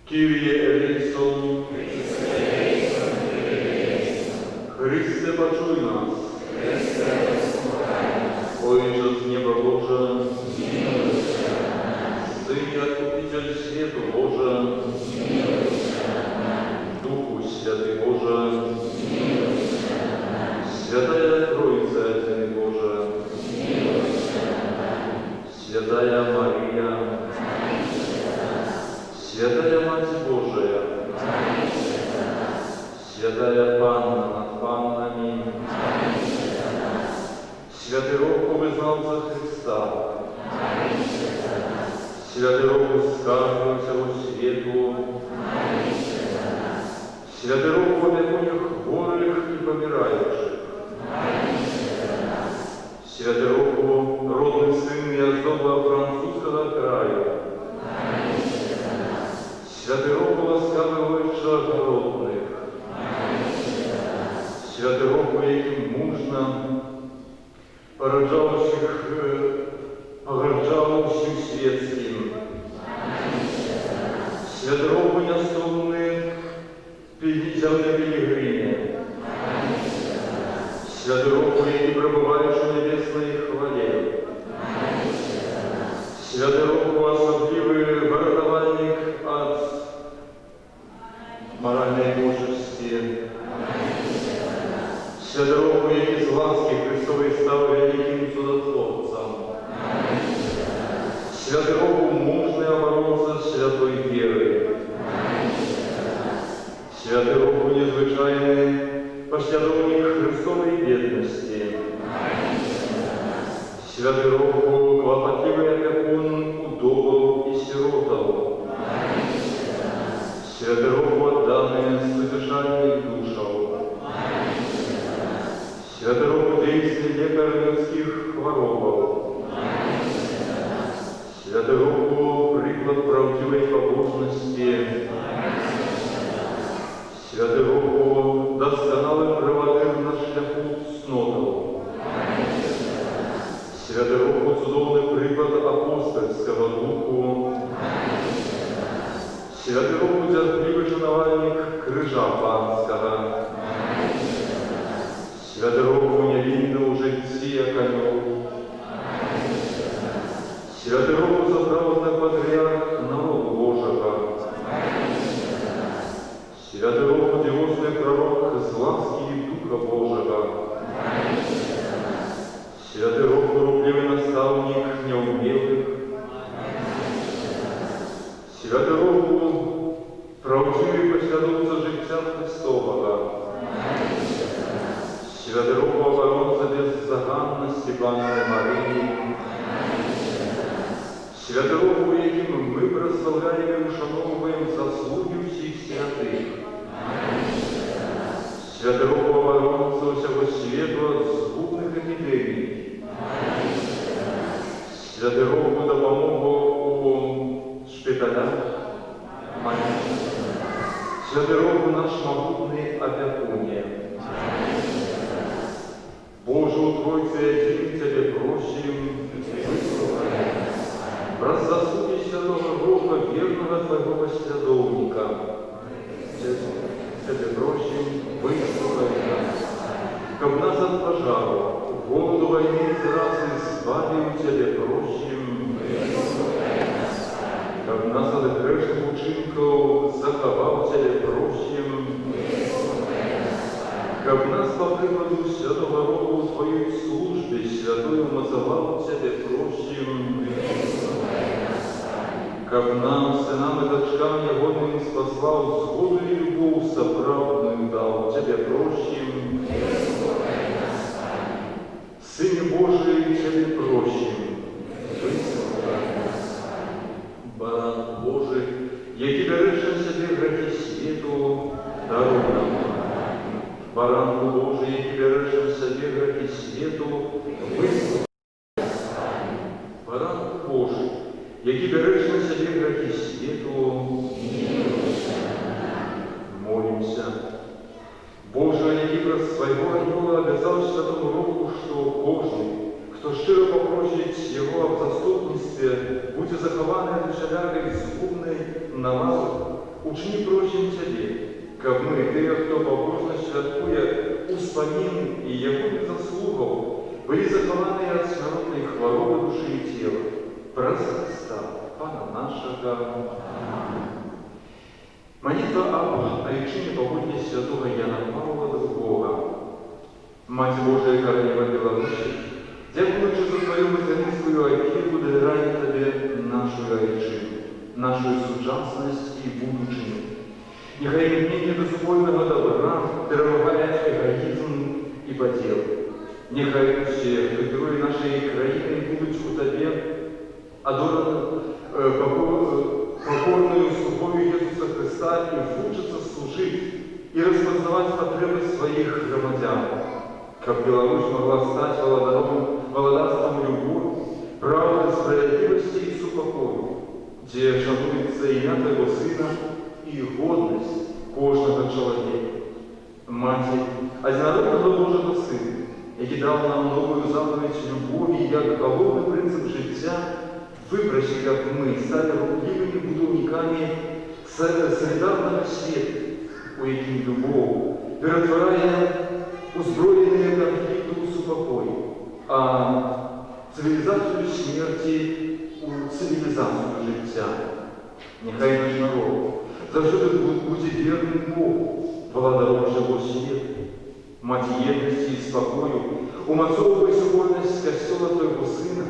Kyrie eleison, Chryste почуй нас, Ojcze z nieba Boże, Synie Odkupiciel światu Boże, Duchu Święty Boże, Świętая Trójca Jedyny Boże, Świętая Maria, Świętая Mać Boża, Świętая Panna nad Pannami, Święty Roku Wyznawca Chrysta, Święty Roku Skarbu całego światu, Święty Roku opiekunie chorych i pomierających, Święty Roku rodny syn Jazdowa francuskiego kraju, Święty Roku łaskawy Ojcze rodnych, Święty Roku, jakim można pogardzał się świeckim, Święty Roku niestąpny північний пілігрині, Святий Руку, який перебуваєш у небесній хвалі, Святий Руку, особливий врятувальник від моральної мужності, Святого, який з ласки Христової став великим чудотворцем. Святого, мужний оборонця святої віри. Святого, незвичайний послідовник Христової єдності. Святого, клопотливий опікун удовов і сиротов. Святого, отданий содержанию душаў. Святого, действий лекар людских хворобов. Святого, приклад правдивой побожности. Святого, досконалый правотыр на шляху снотов. Святого, чудовный приклад апостольского духу. Святого, терпливый шанувальник крижа панского. Святого, невинного жильці конев. Святого, заправдный патриарх народу Божьего. Святого, дивозный пророк из ласки и Духа Божьего. Святого, рубливый наставник неумелых. Святого, правдивый послідовця життя Христового. Святого, оборонця беззаганності Панни Марії. Святого, яким ми прославляємо і вшановуємо заслуги всіх святих. Святого, оборонця всього світу від згубних епідемій. Святого, допомогу у шпиталях. Святого, наш могутний опікуне. Боже, у Тройце один Тебе просим, раз заслуги Святого Духа, верного Твоего последовника, Тебе просим, выслушай нас, как нас от пожару, голоду, войны и зрасы избавил, Тебе просим, как нас от грешных учинков заховал, Тебе просим, как нас по приводу Святого Роду в Твоей службе святую называл Тебе просим, как нам, сынам и дочкам негодным спаслал сгоду и любовь соправдную дал Тебе просим, Сыне Божий Тебе просим, Баран Божий, який береш на себе грехи світу, даруй нам. Баранку Божий, який береш на себе грехи світу, вислухай. Баранку Божий, який береш на себе грехи світу, молимся. Боже, який про своего Ангела обязал Святому Роду, что кожный, кто щиро попросит Его об заступництве, будь захованный от шалярой згубной намазу, учни просим Тебе, как мы, Ты, кто побожно святкуя успомин и Его заслугов, были захованы от смертной хворобы души и тела, праз Христа, Пана нашего. Молитва об речении погоди святого Яна Павла II. Мать Божия, королева Беларуси, дякуючи за Твою материнскую опеку, доверяем Тебе нашу речину, нашу сучасность и будущее. Нехай мнение безупойного добра перемагає эгоизм и подел. Нехай все герої нашей країни будуть у Тебе покорною слугою Иисуса Христа и учатся служить и распознавать потребы своих громадян, как Беларусь могла стать володарством любви, правды, справедливости и супокою, где шануется имя Твоего Сына и годность кожного человека. Матерь, одинародного Божого Сына, який дав нам новую заповедь любові, як головний принцип життя, выбросив, как мы, стали рухливыми будовниками солидарного света, у яким любов, перетворяя узброєнные конфликты у супокой, а цивилизацию смерти у цивилизацию життя. Нехай наш народ завжди буде вірним Богу, владаром живого світу, Маті єдності і спокою, умацовуй супольність Костьола Твоего Сина,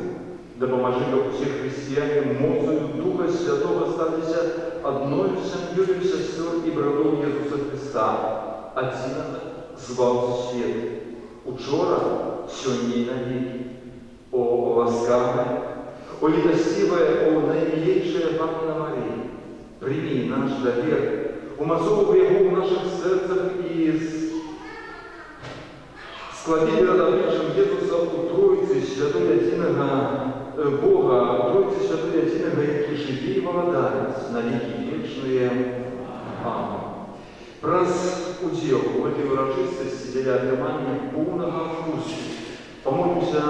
допоможи, как усі християне, моцою Духа Святого статися одною сім'єю сестер і братов Єсуса Христа, Отця звав світ. Учора, сьогодні і навіки. О ласкавая, о литостивая, о наимилейшая Панна Мария, прими наш довер, умацовывай его в наших сердцах и склади родовнейшим Иисуса у Троицы Святой Единого Бога, Троицы Святой Единого, и живи и володарец на веки вечные. Аминь. Раз удел в этой урочистости для отримания полного вкуса. Помолимся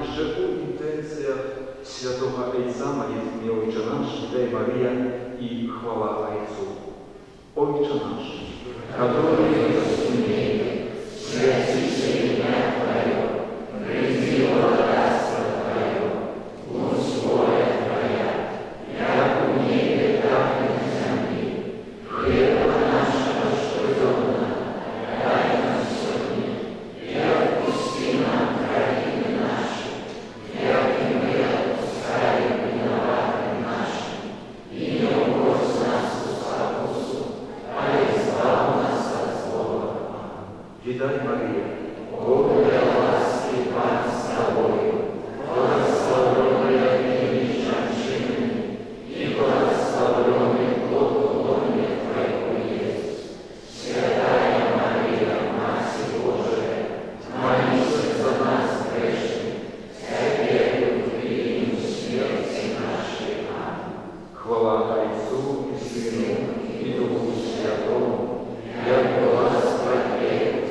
еще о интенциях Святого Отца, молитве Отче наш, Святая Мария и хвала Отцу. Отче наш, который есть в небе, святится имя Твое, приди царство Твое, будь воля Твоя, как в небе, так и на земле. Хлеба нашего ежедневного дай нам сегодня, и отпусти нам грехи наши, как и мы отпускаем виноватым нашим, и не уводь нас в искушение, а избавь нас от злого. Видай, Мария, полная ласки, Пан с тобою, благословенная ты между женщинами, и благословенный плод лона Твоего Иисус. Святая Мария, Матерь Божия, молись за нас грешных, теперь и в время смерти нашей. Аминь. Хвала Отцу и Сыну и Духу Святому, як была с Твоей,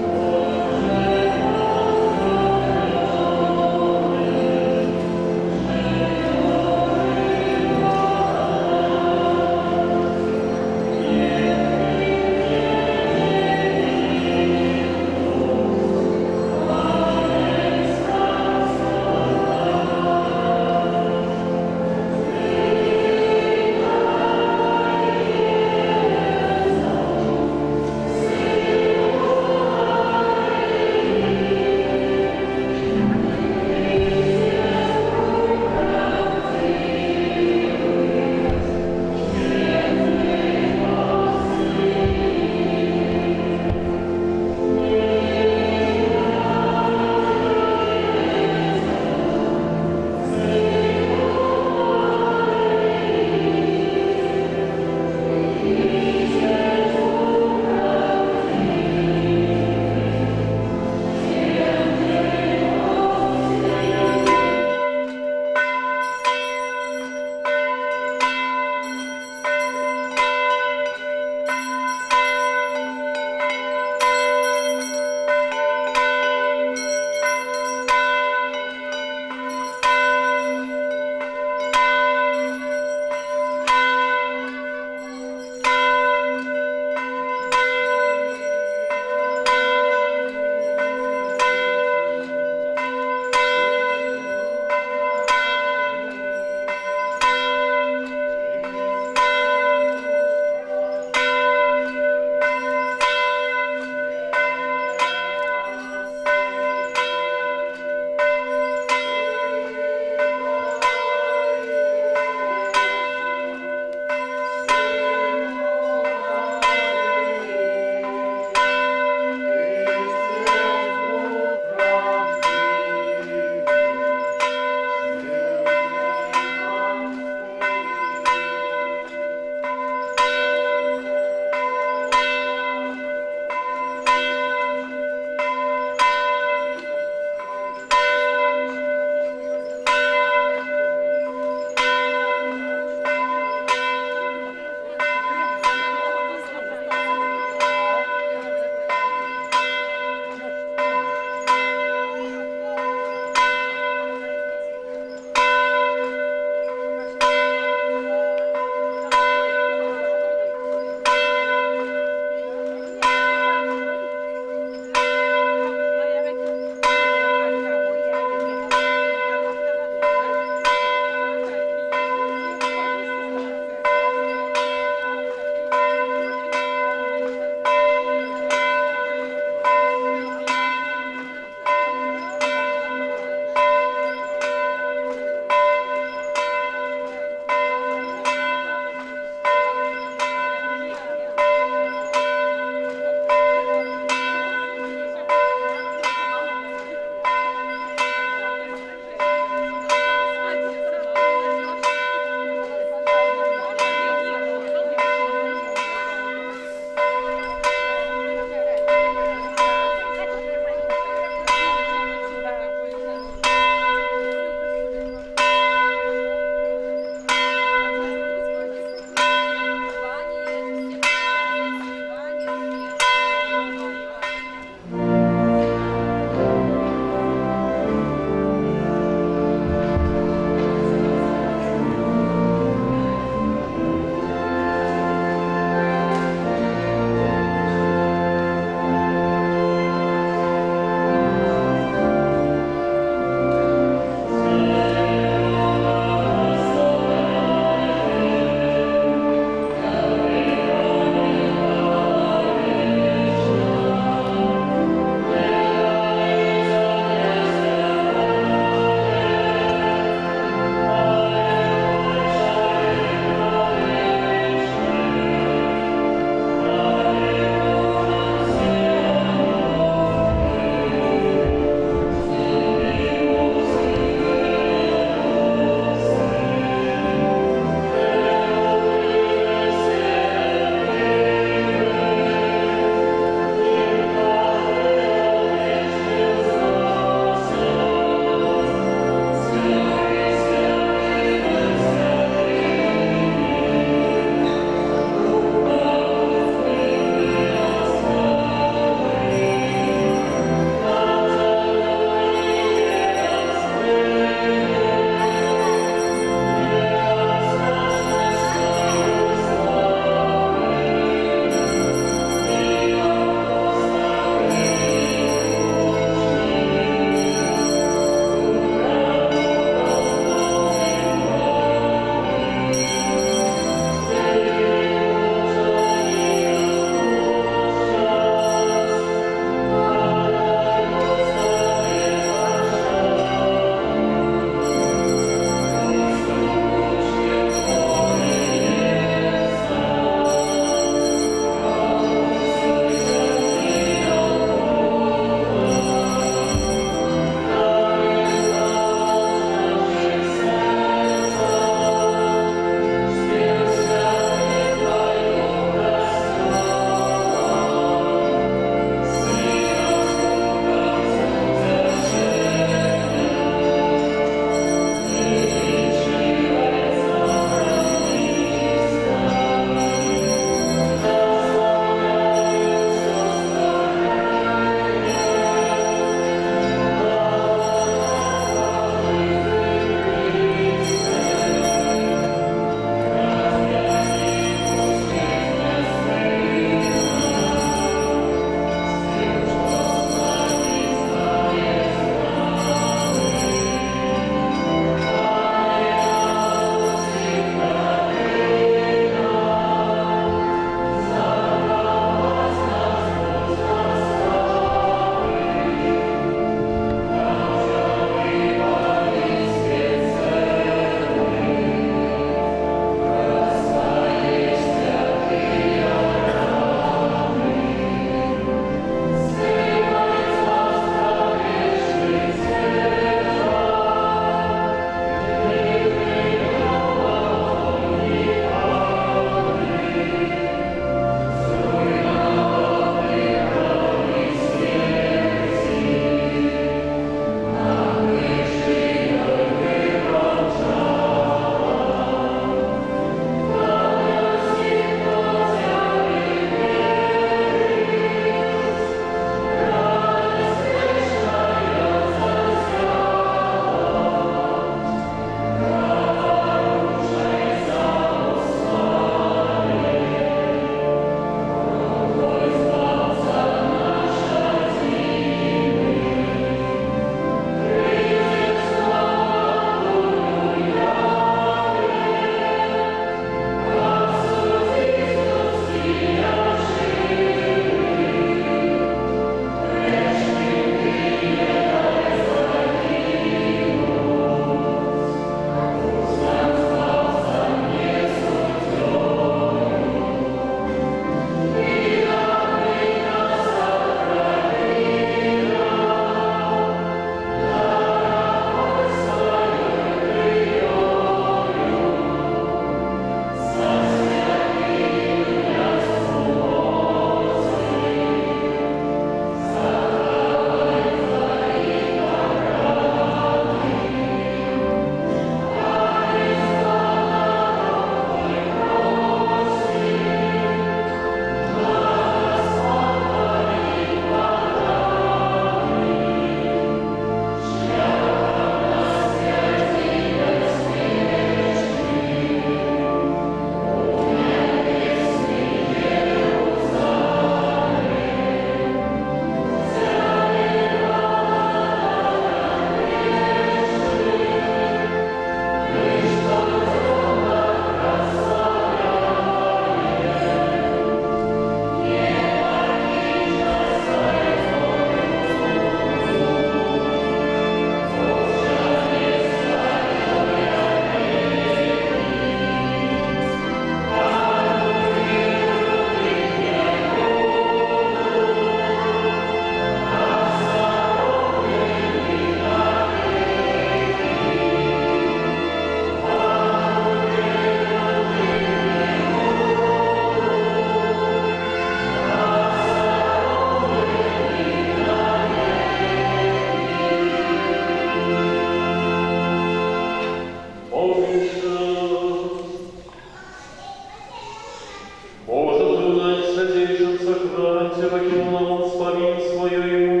потянуло он спавин свое ему,